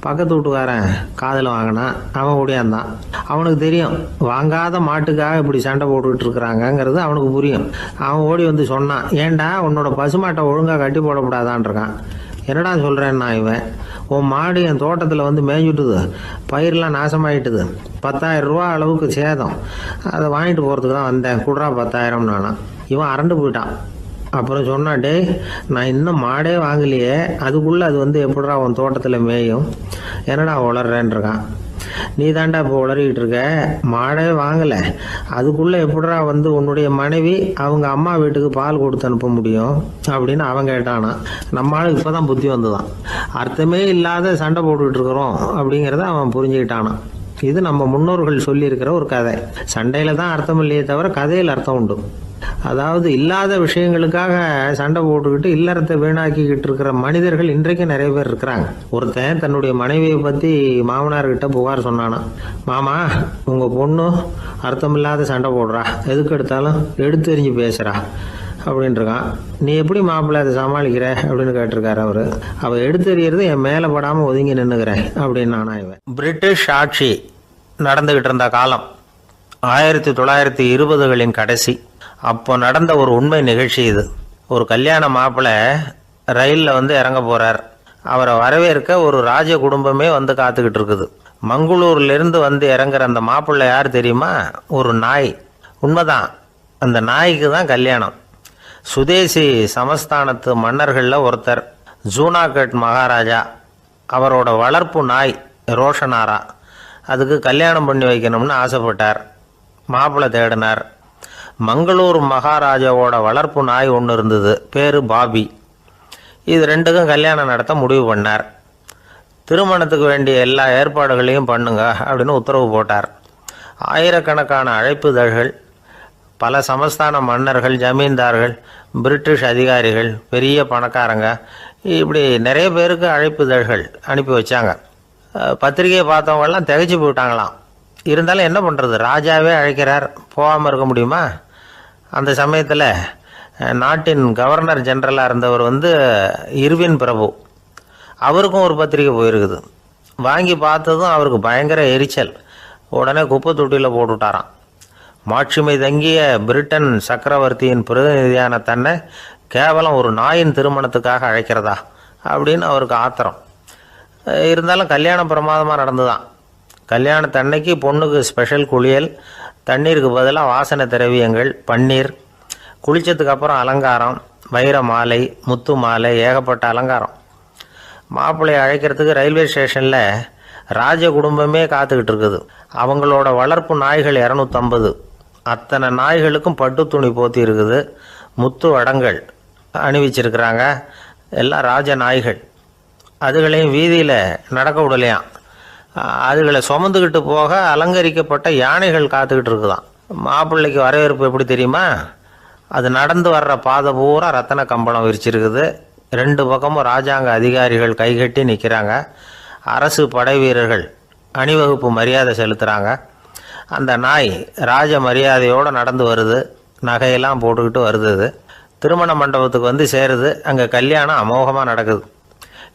பக்கத்து வீட்டுக்காரன் காதில் வாங்கினான். அவன் ஓடியாந்தான். அவனுக்கு தெரியும், வாங்காத மாட்டுக்காக இப்படி சண்டை போட்டுக்கிட்டு இருக்கிறாங்கங்கிறது அவனுக்கு புரியும். அவன் ஓடி சொன்னான், ஏண்டா உன்னோட பசுமாட்டை ஒழுங்காக கட்டி போடக்கூடாதான்னு இருக்கான். என்னடா சொல்கிறேன்னா, இவன் உன் மாடு என் தோட்டத்தில் மேய்ஞ்சுட்டுது, பயிரெலாம் நாசமாயிட்டுது, 10,000 ரூபா அளவுக்கு சேதம், அதை வாங்கிட்டு போகிறதுக்கு தான் வந்தேன், குடுறா 10,000 நானா. இவன் அரண்டு போயிட்டான். அப்புறம் சொன்னான், டே நான் இன்னும் மாடே வாங்கலையே, அதுக்குள்ளே அது எப்படிடா உன் தோட்டத்தில் மேயும், என்னடா உளறேன்ருக்கான். நீ தாண்டா இப்போ உளறிக்கிட்டு இருக்க, மாடே வாங்கலை, அதுக்குள்ளே எப்படிடா உன்னுடைய மனைவி அவங்க அம்மா வீட்டுக்கு பால் கொடுத்து அனுப்ப முடியும் அப்படின்னு அவன் கேட்டானா. நம்ம ஆளுக்கு இப்போ தான் புத்தி வந்துதான். அர்த்தமே இல்லாத சண்டை போட்டுக்கிட்டு இருக்கிறோம் அப்படிங்கிறத அவன் புரிஞ்சுக்கிட்டானான். இது நம்ம முன்னோர்கள் சொல்லியிருக்கிற ஒரு கதை. சண்டையில் தான் அர்த்தம் இல்லையே தவிர கதையில் அர்த்தம் உண்டு. அதாவது இல்லாத விஷயங்களுக்காக சண்டை போட்டுக்கிட்டு இல்லறத்தை வீணாக்கிக்கிட்டு இருக்கிற மனிதர்கள் இன்றைக்கு நிறைய பேர் இருக்கிறாங்க. ஒருத்தன் தன்னுடைய மனைவியை பற்றி மாமனார்கிட்ட புகார் சொன்னானா, மாமா உங்கள் பொண்ணு அர்த்தமில்லாத சண்டை போடுறா, எதுக்கு எடுத்தாலும் எடுத்து எறிஞ்சு பேசுகிறா அப்படின்ட்டுருக்கான். நீ எப்படி மாப்பிள்ளை அதை சமாளிக்கிற அப்படின்னு கேட்டிருக்காரு அவரு. அவள் எடுத்து எறிகிறது என் மேலே படாமல் ஒதுங்கி நின்றுக்கிறேன் அப்படின்னு நானா. இவன் பிரிட்டிஷ் ஆட்சி நடந்துக்கிட்டு இருந்த காலம் 1920களின் கடைசி. அப்போ நடந்த ஒரு உண்மை நிகழ்ச்சி இது. ஒரு கல்யாண மாப்பிள்ளை ரயிலில் இறங்க போகிறார். அவரை வரவேற்க ஒரு ராஜ குடும்பமே காத்துக்கிட்டு இருக்குது. மங்களூர்லேருந்து இறங்குற அந்த மாப்பிள்ளை யார் தெரியுமா? ஒரு நாய். உண்மைதான், அந்த நாய்க்கு தான் கல்யாணம். சுதேசி சமஸ்தானத்து மன்னர்களில் ஒருத்தர் ஜூனாகட் மகாராஜா. அவரோட வளர்ப்பு நாய் ரோஷனாரா. அதுக்கு கல்யாணம் பண்ணி வைக்கணும்னு ஆசைப்பட்டார். மாப்பிள்ளை தேடினார். மங்களூர் மகாராஜாவோட வளர்ப்பு நாய் ஒன்று இருந்தது, பேர் பாபி. இது ரெண்டுக்கும் கல்யாணம் நடத்த முடிவு பண்ணார். திருமணத்துக்கு வேண்டிய எல்லா ஏற்பாடுகளையும் பண்ணுங்க அப்படின்னு உத்தரவு போட்டார். ஆயிரக்கணக்கான அழைப்புதழ்கள், பல சமஸ்தான மன்னர்கள், ஜமீன்தார்கள், பிரிட்டிஷ் அதிகாரிகள், பெரிய பணக்காரங்க, இப்படி நிறைய பேருக்கு அழைப்புதழ்கள் அனுப்பி வச்சாங்க. பத்திரிகையை பார்த்தவங்கெல்லாம் திகைச்சு போயிட்டாங்களாம். இருந்தாலும் என்ன பண்ணுறது, ராஜாவே அழைக்கிறார், போகாமல் இருக்க முடியுமா? அந்த சமயத்தில் நாட்டின் கவர்னர் ஜெனரலாக இருந்தவர் இர்வின் பிரபு. அவருக்கும் ஒரு பத்திரிகை போயிருக்குது. வாங்கி பார்த்ததும் அவருக்கு பயங்கர எரிச்சல். உடனே குப்பை தொட்டியில் போட்டுவிட்டாராம். மாட்சிமை தங்கிய பிரிட்டன் சக்கரவர்த்தியின் பிரதிநிதியான தன்னை கேவலம் ஒரு நாயின் திருமணத்துக்காக அழைக்கிறதா அப்படின்னு அவருக்கு ஆத்திரம். இருந்தாலும் கல்யாணம் பிரமாதமாக நடந்துதான். கல்யாணத்தன்னைக்கு பொண்ணுக்கு ஸ்பெஷல் குளியல், தண்ணீருக்கு பதிலாக வாசனை திரவியங்கள், பன்னீர், குளித்ததுக்கு அப்புறம் அலங்காரம், வைர மாலை, முத்து மாலை, ஏகப்பட்ட அலங்காரம். மாப்பிள்ளையை அழைக்கிறதுக்கு ரயில்வே ஸ்டேஷனில் ராஜ குடும்பமே காத்துக்கிட்டு இருக்குது. அவங்களோட வளர்ப்பு நாய்கள் 250. அத்தனை நாய்களுக்கும் பட்டு துணி போத்தி இருக்குது. முத்து வடங்கள் அணிவிச்சிருக்கிறாங்க. எல்லாம் ராஜ நாய்கள். அதுகளையும் வீதியில் நடக்க விடலையாம். அதுகளை சுமந்துக்கிட்டு போக அலங்கரிக்கப்பட்ட யானைகள் காத்துக்கிட்டு இருக்குதான். மாப்பிள்ளைக்கு வரவேற்பு எப்படி தெரியுமா? அது நடந்து வர்ற பாதை பூரா ரத்தன கம்பளம் விரிச்சிருக்குது. 2 பக்கமும் ராஜாங்க அதிகாரிகள் கைகட்டி நிற்கிறாங்க. அரசு படை வீரர்கள் அணிவகுப்பு மரியாதை செலுத்துகிறாங்க. அந்த நாய் ராஜ மரியாதையோடு நடந்து வருது. நகையெல்லாம் போட்டுக்கிட்டு வருது. திருமண மண்டபத்துக்கு சேருது. அங்கே கல்யாணம் அமோகமாக நடக்குது.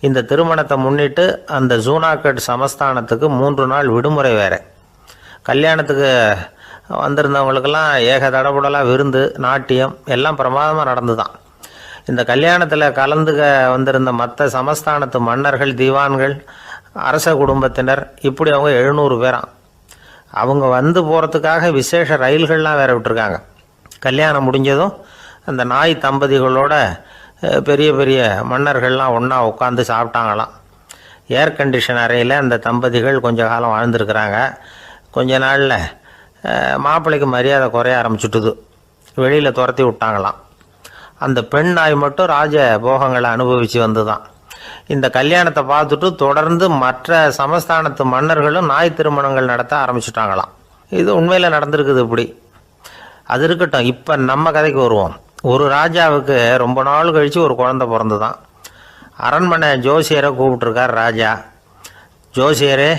இந்த திருமணத்தை முன்னிட்டு அந்த ஜூனாகட் சமஸ்தானத்துக்கு 3 நாள் விடுமுறை வேறு. கல்யாணத்துக்கு வந்திருந்தவங்களுக்கெல்லாம் ஏக தடபுடலாக விருந்து, நாட்டியம் எல்லாம் பிரமாதமாக நடந்து தான். இந்த கல்யாணத்தில் கலந்துக்க வந்திருந்த மற்ற சமஸ்தானத்து மன்னர்கள், தீவான்கள், அரச குடும்பத்தினர், இப்படி அவங்க 700 பேராம். அவங்க போகிறதுக்காக விசேஷ ரயில்கள்லாம் வேற விட்டுருக்காங்க. கல்யாணம் முடிஞ்சதும் அந்த நாய் தம்பதிகளோட பெரிய பெரிய மன்னர்கள்லாம் ஒன்றா உட்காந்து சாப்பிட்டாங்களாம். ஏர் கண்டிஷன் அறையில் அந்த தம்பதிகள் கொஞ்ச காலம் வாழ்ந்துருக்கிறாங்க. கொஞ்ச நாளில் மாப்பிள்ளைக்கு மரியாதை குறைய ஆரம்பிச்சுட்டுது. வெளியில் துரத்தி விட்டாங்களாம். அந்த பெண் நாய் மட்டும் ராஜ போகங்களை அனுபவித்து வந்து தான். இந்த கல்யாணத்தை பார்த்துட்டு தொடர்ந்து மற்ற சமஸ்தானத்து மன்னர்களும் நாய் திருமணங்கள் நடத்த ஆரம்பிச்சுட்டாங்களாம். இது உண்மையில் நடந்திருக்குது. இப்படி அது இருக்கட்டும். இப்போ நம்ம கதைக்கு வருவோம். ஒரு ராஜாவுக்கு ரொம்ப நாள் கழித்து ஒரு குழந்தை பிறந்து தான். அரண்மனை ஜோசியரை கூப்பிட்டுருக்கார் ராஜா. ஜோசியரே,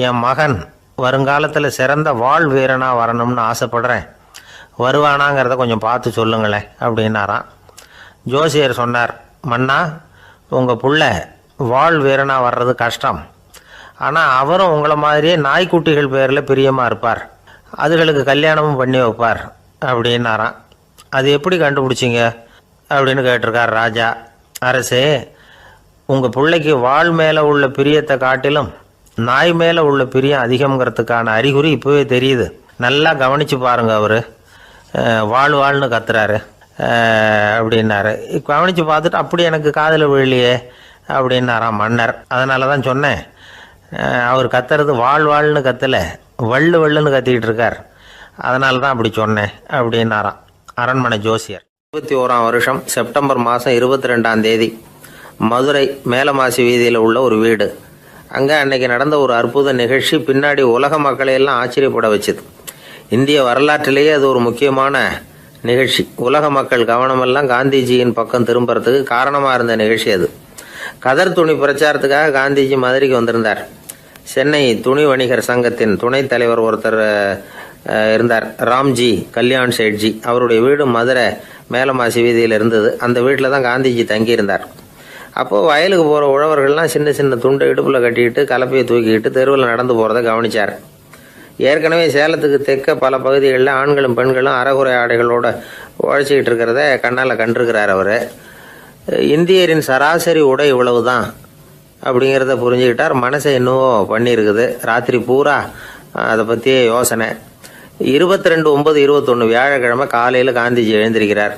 என் மகன் வருங்காலத்தில் சிறந்த வாள் வீரனாக வரணும்னு ஆசைப்படுறேன். வருவானாங்கிறத கொஞ்சம் பார்த்து சொல்லுங்களேன் அப்படின்னாராம். ஜோசியர் சொன்னார், மன்னா, உங்கள் புள்ள வாள் வீரனாக வர்றது கஷ்டம். ஆனால் அவரும் உங்களை மாதிரியே நாய்க்குட்டிகள் பேரில் பிரியமாக இருப்பார். அதுகளுக்கு கல்யாணமும் பண்ணி வைப்பார் அப்படின்னாராம். அது எப்படி கண்டுபிடிச்சிங்க அப்படின்னு கேட்டிருக்கார் ராஜா. அரசே, உங்கள் பிள்ளைக்கு வாள் மேலே உள்ள பிரியத்தை காட்டிலும் நாய் மேலே உள்ள பிரியம் அதிகங்கிறதுக்கான அறிகுறி இப்போவே தெரியுது. நல்லா கவனித்து பாருங்கள். அவர் வாழ்னு கத்துறாரு அப்படின்னாரு. கவனித்து பார்த்துட்டு அப்படி எனக்கு காதில் விழலையே அப்படின்னாராம் மன்னர். அதனால தான் சொன்னேன், அவர் கத்துறது வாழ்னு கத்தலை, வள்ளுன்னு கத்திக்கிட்டு இருக்கார். அதனால தான் அப்படி சொன்னேன் அப்படின்னாராம் அரண்மனை ஜோசியர். 21ஆம் வருஷம் செப்டம்பர் மாதம் 22ஆம் தேதி மதுரை மேலமாசி வீதியில் உள்ள ஒரு வீடு. அங்கே அன்னைக்கு நடந்த ஒரு அற்புத நிகழ்ச்சி பின்னாடி உலக மக்களையெல்லாம் ஆச்சரியப்பட வச்சுது. இந்திய வரலாற்றிலேயே அது ஒரு முக்கியமான நிகழ்ச்சி. உலக மக்கள் கவனமெல்லாம் காந்திஜியின் பக்கம் திரும்புறதுக்கு காரணமாக இருந்த நிகழ்ச்சி அது. கதர் துணி பிரச்சாரத்துக்காக காந்திஜி மதுரைக்கு வந்திருந்தார். சென்னை துணி வணிகர் சங்கத்தின் துணைத் தலைவர் ஒருத்தர் இருந்தார், ராம்ஜி கல்யாண் சேட்ஜி. அவருடைய வீடு மதுரை மேலமாசி வீதியில் இருந்தது. அந்த வீட்டில் தான் காந்திஜி தங்கியிருந்தார். அப்போது வயலுக்கு போகிற உழவர்கள்லாம் சின்ன சின்ன துண்டை இடுப்பில் கட்டிக்கிட்டு கலப்பையை தூக்கிக்கிட்டு தெருவில் நடந்து போகிறத கவனித்தார். ஏற்கனவே சேலத்துக்கு தெற்க பல பகுதிகளில் ஆண்களும் பெண்களும் அரைகுறை ஆடைகளோடு உழைச்சிக்கிட்டு இருக்கிறத கண்ணால் கண்டிருக்கிறார் அவர். இந்தியரின் சராசரி உடை இவ்வளவு தான் அப்படிங்கிறத புரிஞ்சுக்கிட்டார். மனசை என்னவோ பண்ணியிருக்குது. ராத்திரி பூரா அதை பற்றியே யோசனை. 22/9/21 வியாழக்கிழமை காலையில் காந்திஜி எழுந்திருக்கிறார்.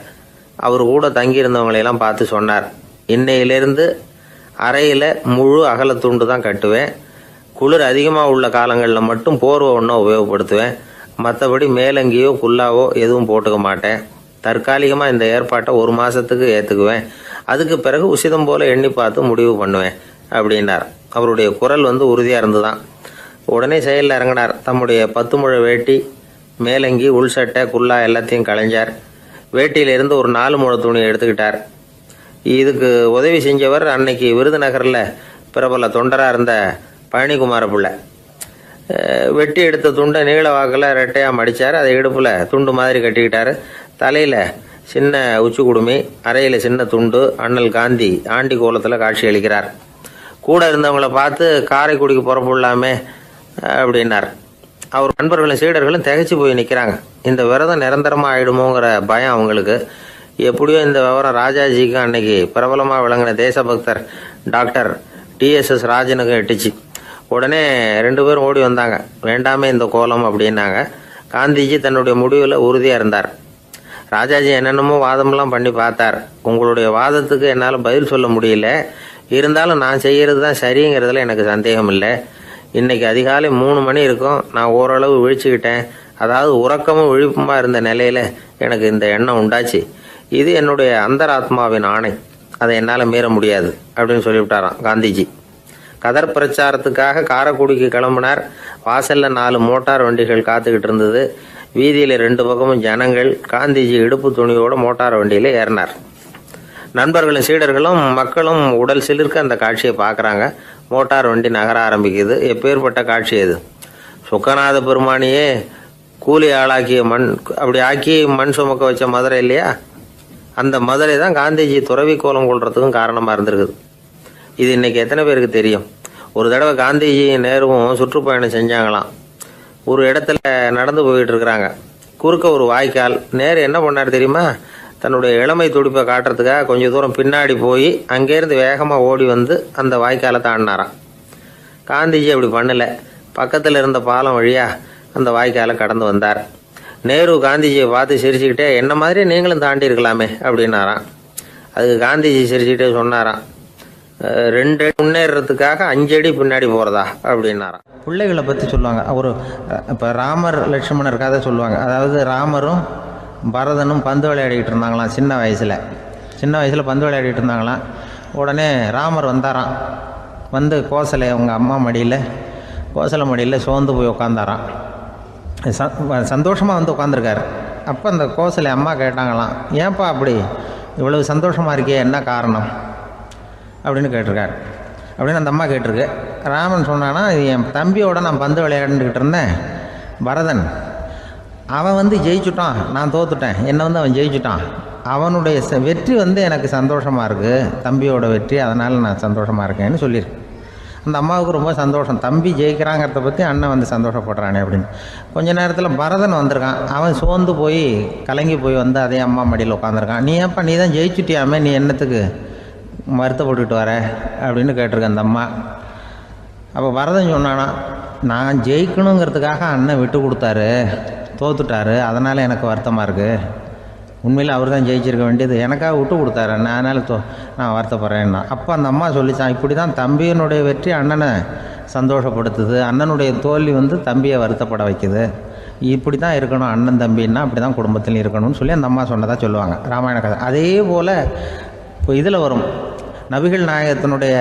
அவர் கூட தங்கியிருந்தவங்களையெல்லாம் பார்த்து சொன்னார், இன்னையிலேருந்து அறையில் முழு அகலத்துண்டு தான் கட்டுவேன். குளிர் அதிகமாக உள்ள காலங்களில் மட்டும் போர்வை ஒன்றும் உபயோகப்படுத்துவேன். மற்றபடி மேலங்கியோ குல்லாவோ எதுவும் போட்டுக்க மாட்டேன். தற்காலிகமாக இந்த ஏற்பாட்டை 1 மாதத்துக்கு ஏற்றுக்குவேன். அதுக்கு பிறகு உசிதம் போல் எண்ணி பார்த்து முடிவு பண்ணுவேன் அப்படின்னார். அவருடைய குரல் உறுதியாக இருந்துதான். உடனே செயலில் இறங்கினார். தம்முடைய 10 முழ வேட்டி, மேலங்கி, உள் சட்டை, குல்லா எல்லாத்தையும் களைஞ்சார். வேட்டியிலிருந்து ஒரு 4 முழ துணியை எடுத்துக்கிட்டார். இதுக்கு உதவி செஞ்சவர் அன்னைக்கு விருதுநகரில் பிரபல தொண்டராக இருந்த பழனிக்குமார பிள்ளை. வெட்டி எடுத்த துண்டை நீள வாக்கில் ரெட்டையாக மடித்தார். அதை இடுப்பில் துண்டு மாதிரி கட்டிக்கிட்டார். தலையில் சின்ன உச்சி குடுமி, அறையில் சின்ன துண்டு. அண்ணல் காந்தி ஆண்டி கோலத்தில் காட்சி அளிக்கிறார். கூட இருந்தவங்கள பார்த்து காரைக்குடிக்கு புறப்படலாமே அப்படின்னார். அவர் நண்பர்களும் சீடர்களும் திகைச்சு போய் நிற்கிறாங்க. இந்த விரதம் நிரந்தரமாக ஆகிடுமோங்கிற பயம் அவங்களுக்கு. எப்படியோ இந்த விவரம் ராஜாஜிக்கு அன்னைக்கு பிரபலமாக விளங்கின தேசபக்தர் டாக்டர் TSS ராஜனுக்கும் எட்டுச்சு. உடனே 2 பேரும் ஓடி வந்தாங்க. வேண்டாமே இந்த கோலம் அப்படின்னாங்க. காந்திஜி தன்னுடைய முடிவில் உறுதியாக இருந்தார். ராஜாஜி என்னென்னமோ வாதமெல்லாம் பண்ணி பார்த்தார். உங்களுடைய வாதத்துக்கு என்னால் பதில் சொல்ல முடியல, இருந்தாலும் நான் செய்கிறது தான் சரிங்கிறதுல எனக்கு சந்தேகம் இல்லை. இன்றைக்கி அதிகாலை 3 மணி இருக்கும். நான் ஓரளவு விழிச்சுக்கிட்டேன். அதாவது உறக்கமும் விழிப்புமாக இருந்த நிலையில் எனக்கு இந்த எண்ணம் உண்டாச்சு. இது என்னுடைய அந்தராத்மாவின் ஆணை, அதை என்னால் மீற முடியாது அப்படின்னு சொல்லிவிட்டாராம் காந்திஜி. கதர் பிரச்சாரத்துக்காக காரைக்குடிக்கு கிளம்பினார். வாசலில் 4 மோட்டார் வண்டிகள் காத்துக்கிட்டு இருந்தது. வீதியில் 2 பக்கமும் ஜனங்கள். காந்திஜி இடுப்பு துணியோடு மோட்டார் வண்டியில் ஏறினார். நண்பர்களும் சீடர்களும் மக்களும் உடல் சிலிர்க்க அந்த காட்சியை பார்க்குறாங்க. மோட்டார் வண்டி நகர ஆரம்பிக்குது. எப்பேற்பட்ட காட்சி அது! சுக்கநாத பெருமானியே கூலி ஆளாக்கிய மண், அப்படி ஆக்கி மண் சுமக்க வச்ச மதுரை இல்லையா, அந்த மதுரை தான் காந்திஜி துறவி கோலம் கொள்றதுக்கும் காரணமாக இருந்திருக்குது. இது இன்னைக்கு எத்தனை பேருக்கு தெரியும்? ஒரு தடவை காந்திஜி நேருவும் சுற்றுப்பயணம் செஞ்சாங்களாம். ஒரு இடத்துல நடந்து போயிட்டு இருக்கிறாங்க. குறுக்க ஒரு வாய்க்கால். நேரு என்ன பண்ணார் தெரியுமா? தன்னுடைய இளமை துடிப்பை காட்டுறதுக்காக கொஞ்சம் தூரம் பின்னாடி போய் அங்கேருந்து வேகமாக ஓடி வந்து அந்த வாய்க்காலை தாண்டினாராம். காந்திஜி அப்படி பண்ணலை. பக்கத்தில் இருந்த பாலம் வழியாக அந்த வாய்க்காலை கடந்து வந்தார். நேரு காந்திஜியை பார்த்து சிரிச்சுக்கிட்டே, என்ன மாதிரி நீங்களும் தாண்டி இருக்கலாமே அப்படின்னாராம். அதுக்கு காந்திஜி சிரிச்சுக்கிட்டே சொன்னாராம், 2 அடி முன்னேறதுக்காக 5 அடி பின்னாடி போகிறதா அப்படின்னாராம். பிள்ளைகளை பற்றி சொல்லுவாங்க. இப்போ ராமர் லட்சுமணர் கதை சொல்லுவாங்க. அதாவது ராமரும் பரதனும் பந்து விளையாடிக்கிட்டு இருந்தாங்களாம். சின்ன வயசில் பந்து விளையாடிட்டு இருந்தாங்களாம். உடனே ராமர் வந்தாராம். வந்து கோசலை அவங்க அம்மா கோசலை மடியில் சோர்ந்து போய் உட்காந்தாராம். சந்தோஷமாக வந்து உட்காந்துருக்காரு. அப்போ அந்த கோசலை அம்மா கேட்டாங்களாம், ஏன்ப்பா அப்படி இவ்வளவு சந்தோஷமாக இருக்கே, என்ன காரணம் அப்படின்னு கேட்டிருக்காரு. அப்படின்னு அந்த அம்மா கேட்டிருக்கு. ராமன் சொன்னான்னா, என் தம்பியோட நான் பந்து விளையாண்டுக்கிட்டு இருந்தேன். பரதன் அவன் ஜெயிச்சுட்டான், நான் தோத்துட்டேன். என்னை அவன் ஜெயிச்சுட்டான். அவனுடைய வெற்றி எனக்கு சந்தோஷமாக இருக்குது, தம்பியோட வெற்றி, அதனால் நான் சந்தோஷமாக இருக்கேன்னு சொல்லியிருக்கு. அந்த அம்மாவுக்கு ரொம்ப சந்தோஷம். தம்பி ஜெயிக்கிறாங்கிறத பற்றி அண்ணன் சந்தோஷப்படுறானே அப்படின்னு. கொஞ்ச நேரத்தில் பரதன் வந்திருக்கான். அவன் சோர்ந்து போய் கலங்கி போய் அதே அம்மா மடியில் உட்காந்துருக்கான். நீ ஏன்ப்பா, நீ தான் ஜெயிச்சுட்டியாமே, நீ என்னத்துக்கு வருத்தப்பட்டுக்கிட்டு வர அப்படின்னு கேட்டிருக்கேன் அந்த அம்மா. அப்போ பரதன் சொன்னானா, நான் ஜெயிக்கணுங்கிறதுக்காக அண்ணன் விட்டு கொடுத்தாரு, தோத்துட்டாரு, அதனால் எனக்கு வருத்தமாக இருக்குது. உண்மையில் அவர் தான் ஜெயிச்சிருக்க வேண்டியது, எனக்காக விட்டு கொடுத்தாரு அண்ணன், அதனால் நான் வருத்தப்படுறேன்னா. அப்போ அந்த அம்மா சொல்லிச்சான், இப்படி தான் தம்பியினுடைய வெற்றி அண்ணனை சந்தோஷப்படுத்துது, அண்ணனுடைய தோல்வி தம்பியை வருத்தப்பட வைக்குது. இப்படி தான் இருக்கணும், அண்ணன் தம்பின்னா அப்படி தான் குடும்பத்தில் இருக்கணும்னு சொல்லி அந்த அம்மா சொன்னதாக சொல்லுவாங்க ராமாயண கதை. அதே போல் இப்போ இதில் வரும், நபிகள் நாயகத்தினுடைய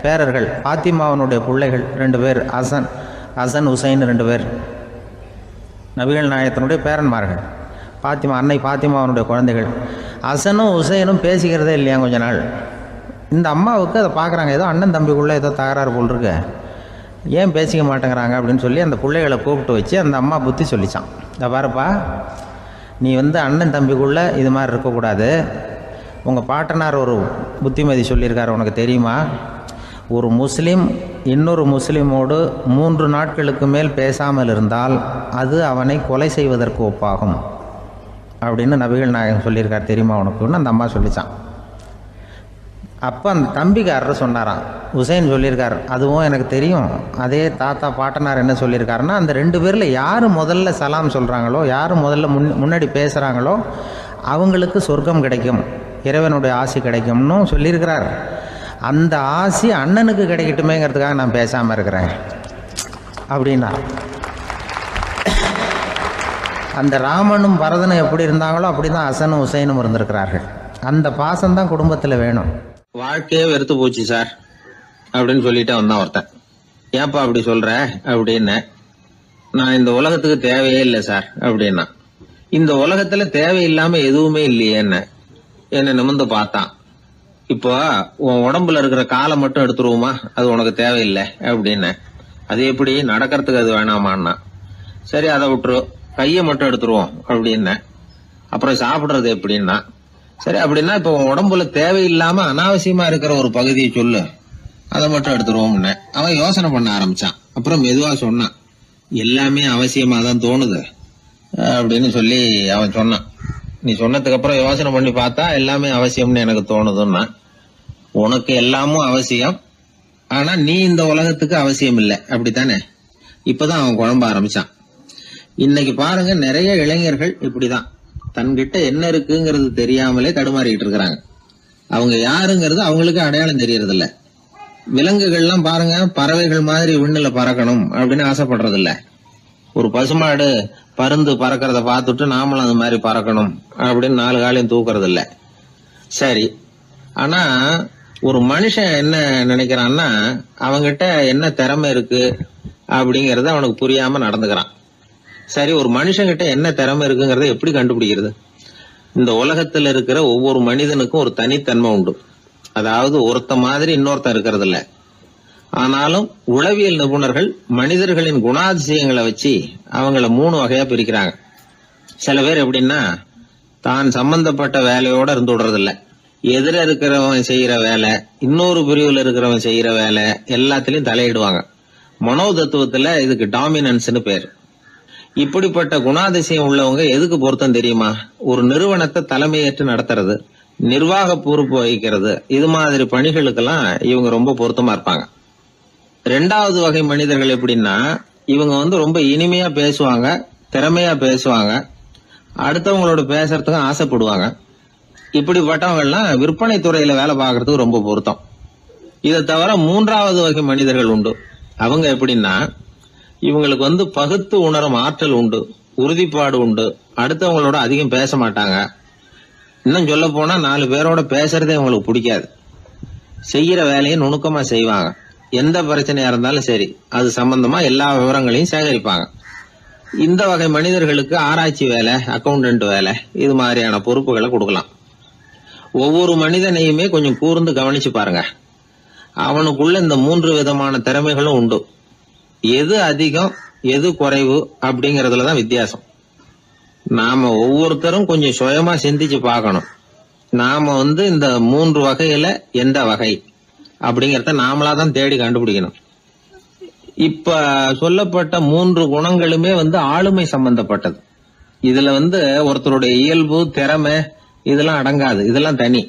பேரர்கள் பாத்திமாவனுடைய பிள்ளைகள் 2 பேர், ஹசன் ஹுசைன் 2 பேர் நபிகள் நாயகத்தினுடைய பேரன்மார்கள். அன்னை பாத்திமாவனுடைய குழந்தைகள். ஹசனும் ஹுசைனும் பேசிக்கிறதே இல்லையா கொஞ்ச நாள். இந்த அம்மாவுக்கு அதை பார்க்குறாங்க, ஏதோ அண்ணன் தம்பிக்குள்ளே ஏதோ தகராறு போல் இருக்கு, ஏன் பேசிக்க மாட்டேங்கிறாங்க அப்படின்னு சொல்லி அந்த பிள்ளைகளை கூப்பிட்டு வச்சு அந்த அம்மா புத்தி சொல்லிச்சான். இதை பாருப்பா, நீ அண்ணன் தம்பிக்குள்ளே இது மாதிரி இருக்கக்கூடாது. உங்கள் பாட்டனார் ஒரு புத்திமதி சொல்லியிருக்காரு, உனக்கு தெரியுமா? ஒரு முஸ்லீம் இன்னொரு முஸ்லீமோடு 3 நாட்களுக்கு மேல் பேசாமல் இருந்தால் அது அவனை கொலை செய்வதற்கு ஒப்பாகும் அப்படின்னு நபிகள் நாயகம் சொல்லியிருக்கார். தெரியுமா உனக்குன்னு அந்த அம்மா சொல்லிச்சான். அப்போ அந்த தம்பிக்காரர் சொன்னாராம், ஹுசைன் சொல்லியிருக்கார், அதுவும் எனக்கு தெரியும். அதே தாத்தா பாட்டனார் என்ன சொல்லியிருக்காருன்னா, அந்த 2 பேரில் யார் முதல்ல சலாம் சொல்கிறாங்களோ, யார் முதல்ல முன்னாடி பேசுகிறாங்களோ அவங்களுக்கு சொர்க்கம் கிடைக்கும், இறைவனுடைய ஆசி கிடைக்கும்னு சொல்லியிருக்கிறார். அந்த ஆசி அண்ணனுக்கு கிடைக்கட்டுமேங்கிறதுக்காக நான் பேசாமல் இருக்கிறேன் அப்படின்னா. அந்த ராமனும் பரதனும் எப்படி இருந்தாங்களோ அப்படி தான் ஹசனும் ஹுசைனும் இருந்திருக்கிறார்கள். அந்த பாசம்தான் குடும்பத்தில் வேணும். வாழ்க்கையே வெறுத்து போச்சு சார் அப்படின்னு சொல்லிட்டு வந்தான் ஒருத்தன். ஏப்பா அப்படி சொல்ற அப்படின்னு. நான் இந்த உலகத்துக்கு தேவையே இல்லை சார் அப்படின்னா. இந்த உலகத்துல தேவையில்லாம எதுவுமே இல்லையே என்ன நிமிர்ந்து பார்த்தான். இப்போ உன் உடம்புல இருக்கிற காலை மட்டும் எடுத்துருவோமா, அது உனக்கு தேவையில்லை அப்படின்னு. அது எப்படி, நடக்கிறதுக்கு அது வேணாமான்னா. சரி அதை விட்டுரு, கையை மட்டும் எடுத்துருவோம் அப்படின்னு. அப்புறம் சாப்பிடுறது எப்படின்னா. சரி அப்படின்னா இப்போ உன் உடம்புல தேவையில்லாம அனாவசியமா இருக்கிற ஒரு பகுதியை சொல்லு, அதை மட்டும் எடுத்துருவோம்னு. அவன் யோசனை பண்ண ஆரம்பிச்சான். அப்புறம் மெதுவா சொன்னான், எல்லாமே அவசியமா தான் தோணுது அப்படின்னு சொல்லி அவன் சொன்னான். நீ சொன்னதுக்கு அப்புறம் யோசனை பண்ணி பார்த்தா எல்லாமே அவசியம்னு எனக்கு தோணுதுன்னா. உனக்கு எல்லாமும் அவசியம், ஆனா நீ இந்த உலகத்துக்கு அவசியம் இல்லை, அப்படித்தானே? இப்பதான் அவன் குழம்ப ஆரம்பிச்சான். இன்னைக்கு பாருங்க, நிறைய இளைஞர்கள் இப்படிதான் தன்கிட்ட என்ன இருக்குங்கிறது தெரியாமலே தடுமாறிட்டு இருக்கிறாங்க. அவங்க யாருங்கிறது அவங்களுக்கு அடையாளம் தெரியறது இல்ல. விலங்குகள்லாம் பாருங்க, பறவைகள் மாதிரி விண்ணுல பறக்கணும் அப்படின்னு ஆசைப்படுறது இல்ல. ஒரு பசுமாடு பருந்து பறக்கிறத பார்த்துட்டு நாமளும் அந்த மாதிரி பறக்கணும் அப்படின்னு 4 காலையும் தூக்குறது இல்ல. சரி, ஆனா ஒரு மனுஷன் என்ன நினைக்கிறான்னா, அவங்கிட்ட என்ன திறமை இருக்கு அப்படிங்கறத அவனுக்கு புரியாம நடந்துக்கிறான். சரி, ஒரு மனுஷங்கிட்ட என்ன திறமை இருக்குங்கிறத எப்படி கண்டுபிடிக்கிறது? இந்த உலகத்துல இருக்கிற ஒவ்வொரு மனிதனுக்கும் ஒரு தனித்தன்மை உண்டு. அதாவது ஒருத்த மாதிரி இன்னொருத்தன் இருக்கிறது இல்ல. ஆனாலும் உளவியல் நிபுணர்கள் மனிதர்களின் குணாதிசயங்களை வச்சு அவங்கள 3 வகையா பிரிக்கிறாங்க. சில பேர் எப்படின்னா, தான் சம்பந்தப்பட்ட வேலையோட இருந்து விடுறது இல்ல. எதிர இருக்கிறவன் செய்யற வேலை, இன்னொரு பிரிவுல இருக்கிறவன் செய்யற வேலை எல்லாத்திலையும் தலையிடுவாங்க. மனோதத்துவத்துல இதுக்கு டாமினன்ஸ்னு பேர். இப்படிப்பட்ட குணாதிசயம் உள்ளவங்க எதுக்கு பொருத்தம் தெரியுமா? ஒரு நிறுவனத்தை தலைமையேற்று நடத்துறது, நிர்வாக பொறுப்பு வகிக்கிறது, இது மாதிரி பணிகளுக்கெல்லாம் இவங்க ரொம்ப பொருத்தமா இருப்பாங்க. 2வது வகை மனிதர்கள் எப்படின்னா, இவங்க ரொம்ப இனிமையா பேசுவாங்க, திறமையா பேசுவாங்க, அடுத்தவங்களோட பேசுறதுக்கு ஆசைப்படுவாங்க. இப்படிப்பட்டவங்க எல்லாம் விற்பனை துறையில வேலை பார்க்கறதுக்கு ரொம்ப பொருத்தம். இதை தவிர 3வது வகை மனிதர்கள் உண்டு. அவங்க எப்படின்னா, இவங்களுக்கு பகுத்து உணரும் ஆற்றல் உண்டு, உறுதிப்பாடு உண்டு, அடுத்தவங்களோட அதிகம் பேச மாட்டாங்க. இன்னும் சொல்ல போனா 4 பேரோட பேசுறதே இவங்களுக்கு பிடிக்காது. செய்யற வேலையை நுணுக்கமா செய்வாங்க. எந்த பிரச்சனையா இருந்தாலும் சரி, அது சம்பந்தமா எல்லா விவரங்களையும் சேகரிப்பாங்க. இந்த வகை மனிதர்களுக்கு ஆராய்ச்சி வேலை, அக்கௌண்டன்ட் வேலை, இது மாதிரியான பொறுப்புகளை கொடுக்கலாம். ஒவ்வொரு மனிதனையுமே கொஞ்சம் கூர்ந்து கவனிச்சு பாருங்க. அவனுக்குள்ள இந்த 3 விதமான திறமைகளும் உண்டு. எது அதிகம் எது குறைவு அப்படிங்கறதுலதான் வித்தியாசம். நாம ஒவ்வொருத்தரும் கொஞ்சம் சுயமா சிந்திச்சு பார்க்கணும். நாம இந்த 3 வகையில எந்த வகை அப்படிங்கறத நாமளாதான் தேடி கண்டுபிடிக்கணும். இப்ப சொல்லப்பட்ட 3 குணங்களுமே ஆளுமை சம்பந்தப்பட்டது. இதுல ஒருத்தருடைய இயல்பு, திறமை இதெல்லாம் அடங்காது. இதெல்லாம் தனி.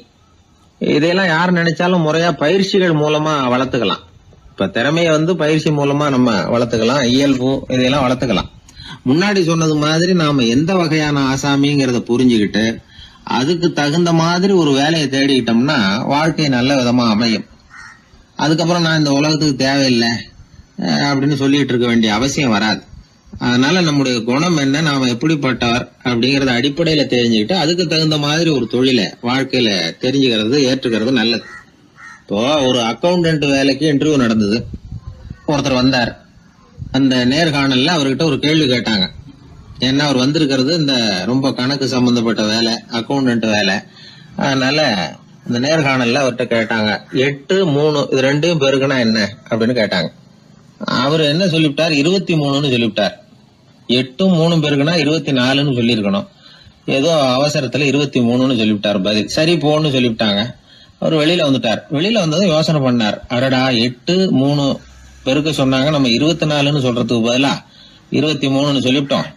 இதையெல்லாம் யார் நினைச்சாலும் முறையா பயிற்சிகள் மூலமா வளர்த்துக்கலாம். இப்ப திறமைய பயிற்சி மூலமா நம்ம வளர்த்துக்கலாம், இயல்பு இதையெல்லாம் வளர்த்துக்கலாம். முன்னாடி சொன்னது மாதிரி நாம எந்த வகையான ஆசாமிங்கிறத புரிஞ்சுக்கிட்டு அதுக்கு தகுந்த மாதிரி ஒரு வேலையை தேடிக்கிட்டோம்னா வாழ்க்கை நல்ல விதமா அமையும். அதுக்கப்புறம் நான் இந்த உலகத்துக்கு தேவையில்லை அப்படின்னு சொல்லிட்டு இருக்க வேண்டிய அவசியம் வராது. அதனால நம்முடைய குணம் என்ன, நாம எப்படிப்பட்டவர் அப்படிங்கறத அடிப்படையில தெரிஞ்சுக்கிட்டு அதுக்கு தகுந்த மாதிரி ஒரு தொழிலை வாழ்க்கையில தெரிஞ்சுக்கிறது, ஏற்றுக்கிறது நல்லது. இப்போ ஒரு அக்கௌண்டன்ட் வேலைக்கு இன்டர்வியூ நடந்தது. ஒருத்தர் வந்தார். அந்த நேர்காணல்ல அவர்கிட்ட ஒரு கேள்வி கேட்டாங்க. ஏன்னா அவர் வந்திருக்கிறது இந்த ரொம்ப கணக்கு சம்பந்தப்பட்ட வேலை, அக்கௌண்டன்ட் வேலை. அதனால இந்த நேர்காணல்ல அவர்கிட்ட கேட்டாங்க, 8, 3 இது 2 பெருக்குனா என்ன அப்படின்னு கேட்டாங்க. அவர் என்ன சொல்லிவிட்டார், 23ன்னு சொல்லிவிட்டார். 8 3 பெருக்குனா 24ன்னு சொல்லியிருக்கணும். ஏதோ அவசரத்துல 23ன்னு சொல்லிவிட்டார் பதில். சரி போன்னு சொல்லிவிட்டாங்க. அவர் வெளியில வந்துட்டார். வெளியில வந்ததும் யோசனை பண்ணார், அடடா 8 3 பெருக்க சொன்னாங்க. நம்ம 24ன்னு சொல்றதுக்கு பதிலா 23ன்னு சொல்லிவிட்டோம்.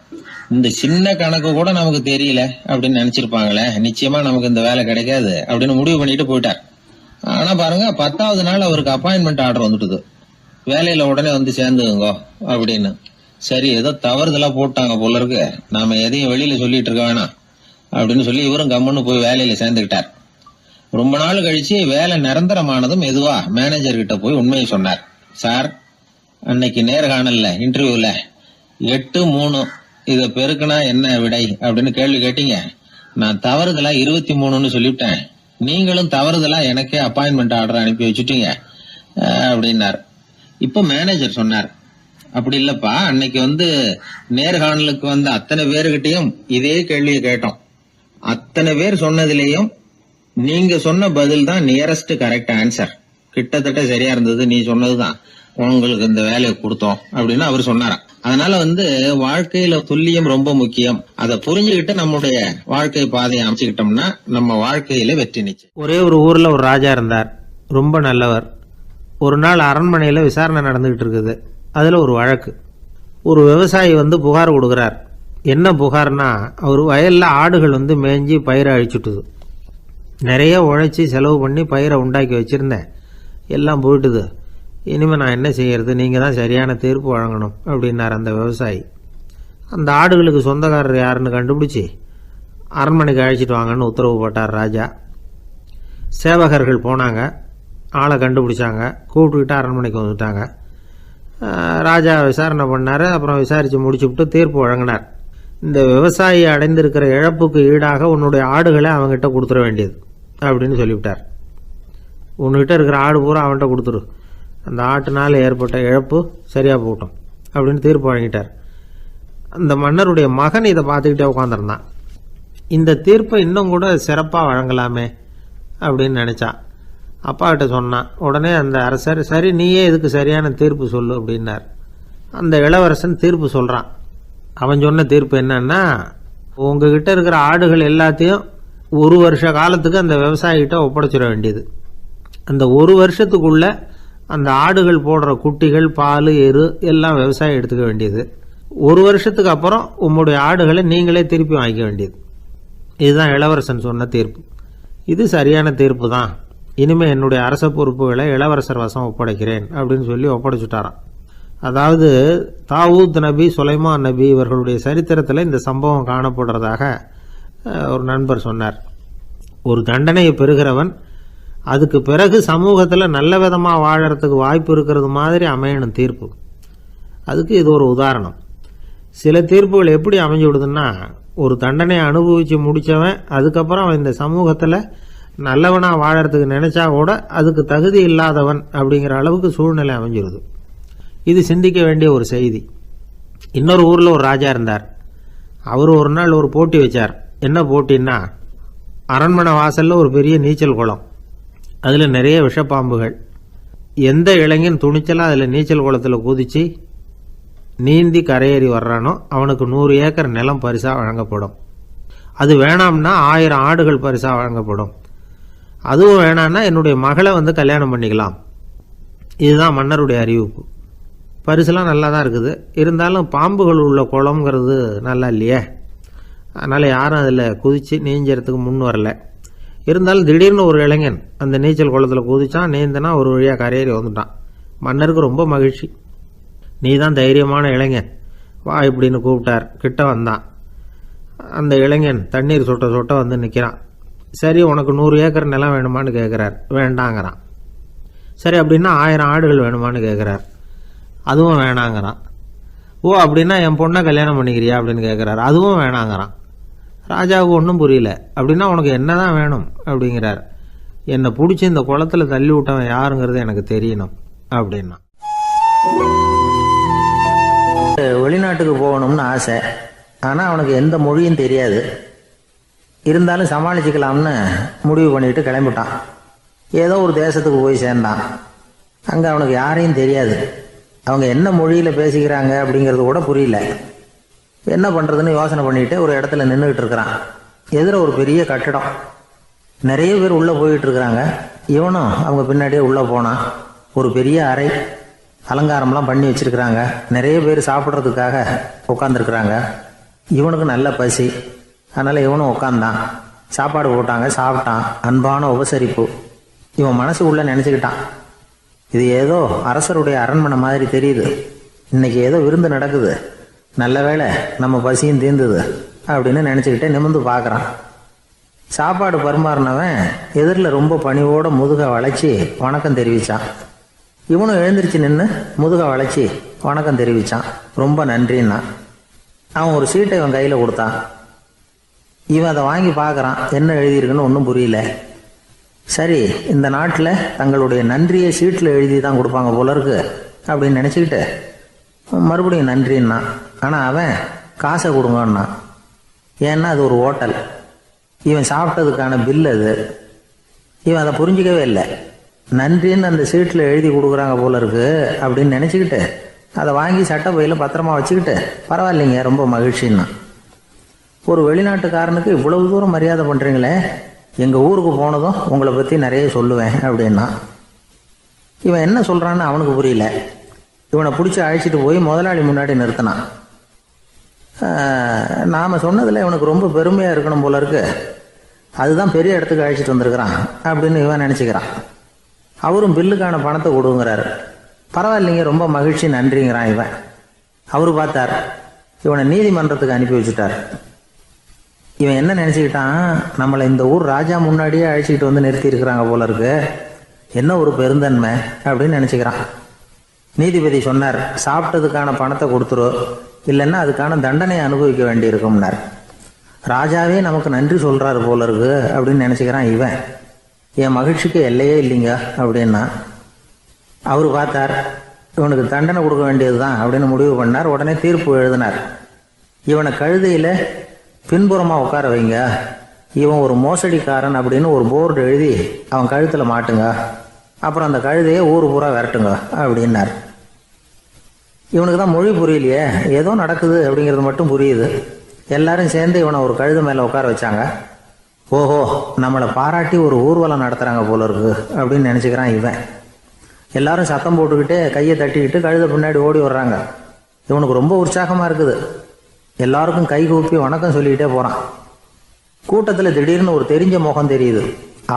இந்த சின்ன கணக்கு கூட நமக்கு தெரியல அப்படின்னு நினைச்சிருப்பாங்களே, நிச்சயமா நமக்கு இந்த வேலை கிடைக்காது அப்படின்னு முடிவு பண்ணிட்டு போயிட்டார். ஆனா பாருங்க, 10வது நாள் அவருக்கு அப்பாயின்மெண்ட் ஆர்டர் வந்துட்டுது. வேலையில உடனே வந்து சேர்ந்துங்க அப்படின்னு. சரி, ஏதோ தவறுதலா போட்டாங்க போல இருக்கு, நாம எதையும் வெளியில சொல்லிட்டு இருக்க வேணாம் அப்படின்னு சொல்லி இவரும் கம்முன்னு போய் வேலையில சேர்ந்துக்கிட்டார். ரொம்ப நாள் கழிச்சு வேலை நிரந்தரமானதும் மெதுவா மேனேஜர் கிட்ட போய் உண்மையை சொன்னார். சார், அன்னைக்கு நேர்காணல்ல இன்டர்வியூல 8-3 இத பெருக்குனா என்ன விடை அப்படின்னு கேள்வி கேட்டீங்க. நான் தவறுதலா 23ன்னு சொல்லிவிட்டேன். நீங்களும் தவறுதலா எனக்கே அப்பாயின்மெண்ட் ஆர்டர் அனுப்பி வச்சுட்டீங்க அப்படின்னார். இப்ப மேனேஜர் சொன்னார், அப்படி இல்லப்பா, அன்னைக்கு வந்து நேர்காணலுக்கு வந்த அத்தனை பேருகிட்டையும் இதே கேள்வியை கேட்டோம். அத்தனை பேர் சொன்னதிலேயும் நீங்க சொன்ன பதில் தான் நியரஸ்ட் கரெக்ட் ஆன்சர். கிட்டத்தட்ட சரியா இருந்தது, நீ சொன்னதுதான், உங்களுக்கு இந்த வேலையை கொடுத்தோம் அப்படின்னு அவர் சொன்னாராம். அதனால வந்து வாழ்க்கையில துல்லியம் ரொம்ப முக்கியம். அதை புரிஞ்சுக்கிட்டு நம்முடைய வாழ்க்கை பாதையை அமைச்சுக்கிட்டோம்னா நம்ம வாழ்க்கையில வெற்றி நிச்சயம். ஒரே ஒரு ஊரில் ஒரு ராஜா இருந்தார், ரொம்ப நல்லவர். ஒரு நாள் அரண்மனையில் விசாரணை நடந்துகிட்டு இருக்குது. அதில் ஒரு வழக்கு. ஒரு விவசாயி வந்து புகார் கொடுக்குறார். என்ன புகார்னா, அவர் வயலில் ஆடுகள் வந்து மேய்ஞ்சி பயிரை அழிச்சுட்டுது. நிறைய உழைச்சி செலவு பண்ணி பயிரை உண்டாக்கி வச்சுருந்தேன், எல்லாம் போயிட்டுது. இனிமேல் நான் என்ன செய்யறது, நீங்கள் தான் சரியான தீர்ப்பு வழங்கணும் அப்படின்னார் அந்த விவசாயி. அந்த ஆடுகளுக்கு சொந்தக்காரர் யாருன்னு கண்டுபிடிச்சி அரண்மனைக்கு அழைச்சிட்டு வாங்கன்னு உத்தரவு போட்டார் ராஜா. சேவகர்கள் போனாங்க, ஆளை கண்டுபிடிச்சாங்க, கூப்பிட்டுக்கிட்டு அரண்மனைக்கு வந்துட்டாங்க. ராஜா விசாரணை பண்ணார். அப்புறம் விசாரித்து முடிச்சுவிட்டு தீர்ப்பு வழங்கினார். இந்த விவசாயி அடைந்திருக்கிற இழப்புக்கு ஈடாக உன்னுடைய ஆடுகளை அவங்ககிட்ட கொடுத்துட வேண்டியது அப்படின்னு சொல்லிவிட்டார். உன்கிட்ட இருக்கிற ஆடு பூரா அவன்கிட்ட கொடுத்துரு, அந்த ஆட்டுனால் ஏற்பட்ட இழப்பு சரியாக போட்டோம் அப்படின்னு தீர்ப்பு வழங்கிட்டார். அந்த மன்னருடைய மகன் இதை பார்த்துக்கிட்டே உட்காந்துருந்தான். இந்த தீர்ப்பை இன்னும் கூட சிறப்பாக வழங்கலாமே அப்படின்னு நினச்சான். அப்பா கிட்ட சொன்னான். உடனே அந்த அரசர், சரி நீயே இதுக்கு சரியான தீர்ப்பு சொல்லு அப்படின்னார். அந்த இளவரசன் தீர்ப்பு சொல்கிறான். அவன் சொன்ன தீர்ப்பு என்னன்னா, உங்ககிட்ட இருக்கிற ஆடுகள் எல்லாத்தையும் 1 வருஷ காலத்துக்கு அந்த விவசாயிகிட்ட ஒப்படைச்சிட வேண்டியது. அந்த 1 வருஷத்துக்குள்ள அந்த ஆடுகள் போடுற குட்டிகள், பால், எரு எல்லாம் விவசாயி எடுத்துக்க வேண்டியது. 1 வருஷத்துக்கு அப்புறம் உங்களுடைய ஆடுகளை நீங்களே திருப்பி வாங்கிக்க வேண்டியது. இதுதான் இளவரசன் சொன்ன தீர்ப்பு. இது சரியான தீர்ப்பு தான். இனிமேல் என்னுடைய அரச பொறுப்புகளை இளவரசர் வசம் ஒப்படைக்கிறேன் அப்படின்னு சொல்லி ஒப்படைச்சுட்டாராம். அதாவது தாவூத் நபி, சுலைமான் நபி இவர்களுடைய சரித்திரத்தில் இந்த சம்பவம் காணப்படுறதாக ஒரு நண்பர் சொன்னார். ஒரு தண்டனையை பெறுகிறவன் அதுக்கு பிறகு சமூகத்தில் நல்ல விதமாக வாழறதுக்கு வாய்ப்பு இருக்கிறது மாதிரி அமையணும் தீர்ப்பு. அதுக்கு இது ஒரு உதாரணம். சில தீர்ப்புகள் எப்படி அமைஞ்சு விடுதுன்னா, ஒரு தண்டனையை அனுபவித்து முடித்தவன் அதுக்கப்புறம் அவன் இந்த சமூகத்தில் நல்லவனாக வாழறதுக்கு நினச்சா கூட அதுக்கு தகுதி இல்லாதவன் அப்படிங்கிற அளவுக்கு சூழ்நிலை அமைஞ்சிருது. இது சிந்திக்க வேண்டிய ஒரு செய்தி. இன்னொரு ஊரில் ஒரு ராஜா இருந்தார். அவர் ஒரு நாள் ஒரு போட்டி வச்சார். என்ன போட்டின்னா, அரண்மனை வாசலில் ஒரு பெரிய நீச்சல் குளம், அதில் நிறைய விஷப்பாம்புகள். எந்த இளைஞன் துணிச்சலாக அதில் நீச்சல் குளத்தில் குதித்து நீந்தி கரையேறி வர்றானோ அவனுக்கு 100 ஏக்கர் நிலம் பரிசாக வழங்கப்படும். அது வேணாம்னா 1000 ஆடுகள் பரிசாக வழங்கப்படும். அதுவும் வேணான்னா என்னுடைய மகளை வந்து கல்யாணம் பண்ணிக்கலாம். இதுதான் மன்னருடைய அறிவிப்பு. பரிசுலாம் நல்லா தான் இருக்குது, இருந்தாலும் பாம்புகள் உள்ள குளம்ங்கிறது நல்லா இல்லையே. அதனால் யாரும் அதில் குதித்து நீஞ்சறதுக்கு முன் வரல. இருந்தாலும் திடீர்னு ஒரு இளைஞன் அந்த நீச்சல் குளத்தில் குதிச்சான், நீந்தினா ஒரு வழியாக கரையேறி வந்துட்டான். மன்னருக்கு ரொம்ப மகிழ்ச்சி. நீ தான் தைரியமான இளைஞன், வா இப்படின்னு கூப்பிட்டார். கிட்ட வந்தான். அந்த இளைஞன் தண்ணீர் சொட்ட சொட்ட வந்து நிற்கிறான். சரி, உனக்கு 100 ஏக்கர் நிலம் வேணுமான்னு கேட்குறார். வேண்டாங்கிறான். சரி, அப்படின்னா 1000 ஆடுகள் வேணுமான்னு கேட்குறார். அதுவும் வேணாங்கிறான். ஓ, அப்படின்னா என் பொண்ணை கல்யாணம் பண்ணிக்கிறியா அப்படின்னு கேட்குறாரு. அதுவும் வேணாங்கிறான். ராஜாவுக்கு ஒன்றும் புரியல. அப்படின்னா உனக்கு என்ன தான் வேணும் அப்படிங்கிறார். என்னை பிடிச்சி இந்த குளத்தில் தள்ளி விட்டவன் யாருங்கிறது எனக்கு தெரியணும் அப்படின்னா. வெளிநாட்டுக்கு போகணும்னு ஆசை, ஆனால் அவனுக்கு எந்த மொழியும் தெரியாது. இருந்தாலும் சமாளிச்சுக்கலாம்னு முடிவு பண்ணிட்டு கிளம்பிட்டான். ஏதோ ஒரு தேசத்துக்கு போய் சேர்ந்தான். அங்கே அவனுக்கு யாரையும் தெரியாது. அவங்க என்ன மொழியில் பேசிக்கிறாங்க அப்படிங்கிறது கூட புரியல. என்ன பண்ணுறதுன்னு யோசனை பண்ணிட்டு ஒரு இடத்துல நின்றுக்கிட்டு இருக்கிறான். எதிர ஒரு பெரிய கட்டிடம், நிறைய பேர் உள்ளே போயிட்டு இருக்கிறாங்க. இவனும் அவங்க பின்னாடியே உள்ளே போனான். ஒரு பெரிய அறை, அலங்காரம்லாம் பண்ணி வச்சுருக்கிறாங்க. நிறைய பேர் சாப்பிட்றதுக்காக உட்காந்துருக்குறாங்க. இவனுக்கு நல்ல பசி, அதனால் இவனும் உட்காந்தான். சாப்பாடு போட்டாங்க, சாப்பிட்டான். அன்பான உபசரிப்பு. இவன் மனசு உள்ள நினச்சிக்கிட்டான், இது ஏதோ அரசருடைய அரண்மனை மாதிரி தெரியுது, இன்னைக்கு ஏதோ விருந்து நடக்குது, நல்ல வேளை நம்ம பசியும் தீர்ந்தது அப்படின்னு நினச்சிக்கிட்டே நிமிர்ந்து பார்க்குறான். சாப்பாடு பரிமாறினவன் எதிரில் ரொம்ப பணிவோடு முதுகை வளைச்சி வணக்கம் தெரிவித்தான். இவனும் எழுந்திரிச்சு நின்று முதுகை வளைச்சி வணக்கம் தெரிவித்தான். ரொம்ப நன்றின்னா. அவன் ஒரு சீட்டை இவன் கையில் கொடுத்தான். இவன் அதை வாங்கி பார்க்குறான், என்ன எழுதியிருக்குன்னு ஒன்றும் புரியல. சரி, இந்த நாட்டில் தங்களுடைய நன்றியை சீட்டில் எழுதி தான் கொடுப்பாங்க போல இருக்கு அப்படின்னு நினச்சிக்கிட்டு மறுபடியும் நன்றின்னா. ஆனால் அவன் காசை கொடுங்கன்னா. ஏன்னா அது ஒரு ஹோட்டல், இவன் சாப்பிட்டதுக்கான பில் அது. இவன் அதை புரிஞ்சிக்கவே இல்லை. நன்றின்னு அந்த சீட்டில் எழுதி கொடுக்குறாங்க போல இருக்கு அப்படின்னு நினச்சிக்கிட்டு அதை வாங்கி சட்டை பையில் பத்திரமா வச்சுக்கிட்டு பரவாயில்லைங்க ரொம்ப மகிழ்ச்சின்னா. ஒரு வெளிநாட்டுக்காரனுக்கு இவ்வளவு தூரம் மரியாதை பண்ணுறீங்களே, எங்கள் ஊருக்கு போனதும் உங்களை பற்றி நிறைய சொல்லுவேன் அப்படின்னா. இவன் என்ன சொல்கிறான்னு அவனுக்கு புரியல. இவனை பிடிச்சி அழைச்சிட்டு போய் முதலாளி முன்னாடி நிறுத்தினான். நாம் சொன்னதில் இவனுக்கு ரொம்ப பெருமையாக இருக்கணும் போல இருக்கு, அதுதான் பெரிய இடத்துக்கு அழைச்சிட்டு வந்திருக்கிறான் அப்படின்னு இவன் நினச்சிக்கிறான். அவரும் பில்லுக்கான பணத்தை கொடுங்கிறாரு. பரவாயில்லைங்க ரொம்ப மகிழ்ச்சி நன்றிங்கிறான் இவன். அவரு பார்த்தார், இவனை நீதிமன்றத்துக்கு அனுப்பி வச்சுட்டார். இவன் என்ன நினச்சிக்கிட்டான், நம்மளை இந்த ஊர் ராஜா முன்னாடியே அழைச்சிக்கிட்டு வந்து நிறுத்தி இருக்கிறாங்க போல இருக்கு, என்ன ஒரு பெருந்தன்மை அப்படின்னு நினச்சிக்கிறான். நீதிபதி சொன்னார், சாப்பிட்டதுக்கான பணத்தை கொடுத்துரு, இல்லைன்னா அதுக்கான தண்டனையை அனுபவிக்க வேண்டி இருக்கும்னார். ராஜாவே நமக்கு நன்றி சொல்கிறாரு போல இருக்கு அப்படின்னு நினச்சிக்கிறான் இவன். என் மகிழ்ச்சிக்கு எல்லையே இல்லைங்க அப்படின்னா. அவர் பார்த்தார், இவனுக்கு தண்டனை கொடுக்க வேண்டியது தான் அப்படின்னு முடிவு பண்ணார். உடனே தீர்ப்பு எழுதினார். இவனை கழுதையில் பின்புறமாக உட்கார வைங்க, இவன் ஒரு மோசடிக்காரன் அப்படின்னு ஒரு போர்டு எழுதி அவன் கழுத்தில் மாட்டுங்க, அப்புறம் அந்த கழுதையை ஊர் பூரா விரட்டுங்க அப்படின்னார். இவனுக்கு தான் மொழி புரியலையே, ஏதோ நடக்குது அப்படிங்கிறது மட்டும் புரியுது. எல்லாரும் சேர்ந்து இவனை ஒரு கழுதை மேலே உட்கார வச்சாங்க. ஓஹோ, நம்மளை பாராட்டி ஒரு ஊர்வலம் நடத்துகிறாங்க போல இருக்கு அப்படின்னு நினச்சிக்கிறான் இவன். எல்லாரும் சத்தம் போட்டுக்கிட்டே கையை தட்டிக்கிட்டு கழுதை பின்னாடி ஓடி வர்றாங்க. இவனுக்கு ரொம்ப உற்சாகமாக இருக்குது. எல்லாருக்கும் கை கூப்பி வணக்கம் சொல்லிக்கிட்டே போகிறான். கூட்டத்தில் திடீர்னு ஒரு தெரிஞ்ச முகம் தெரியுது.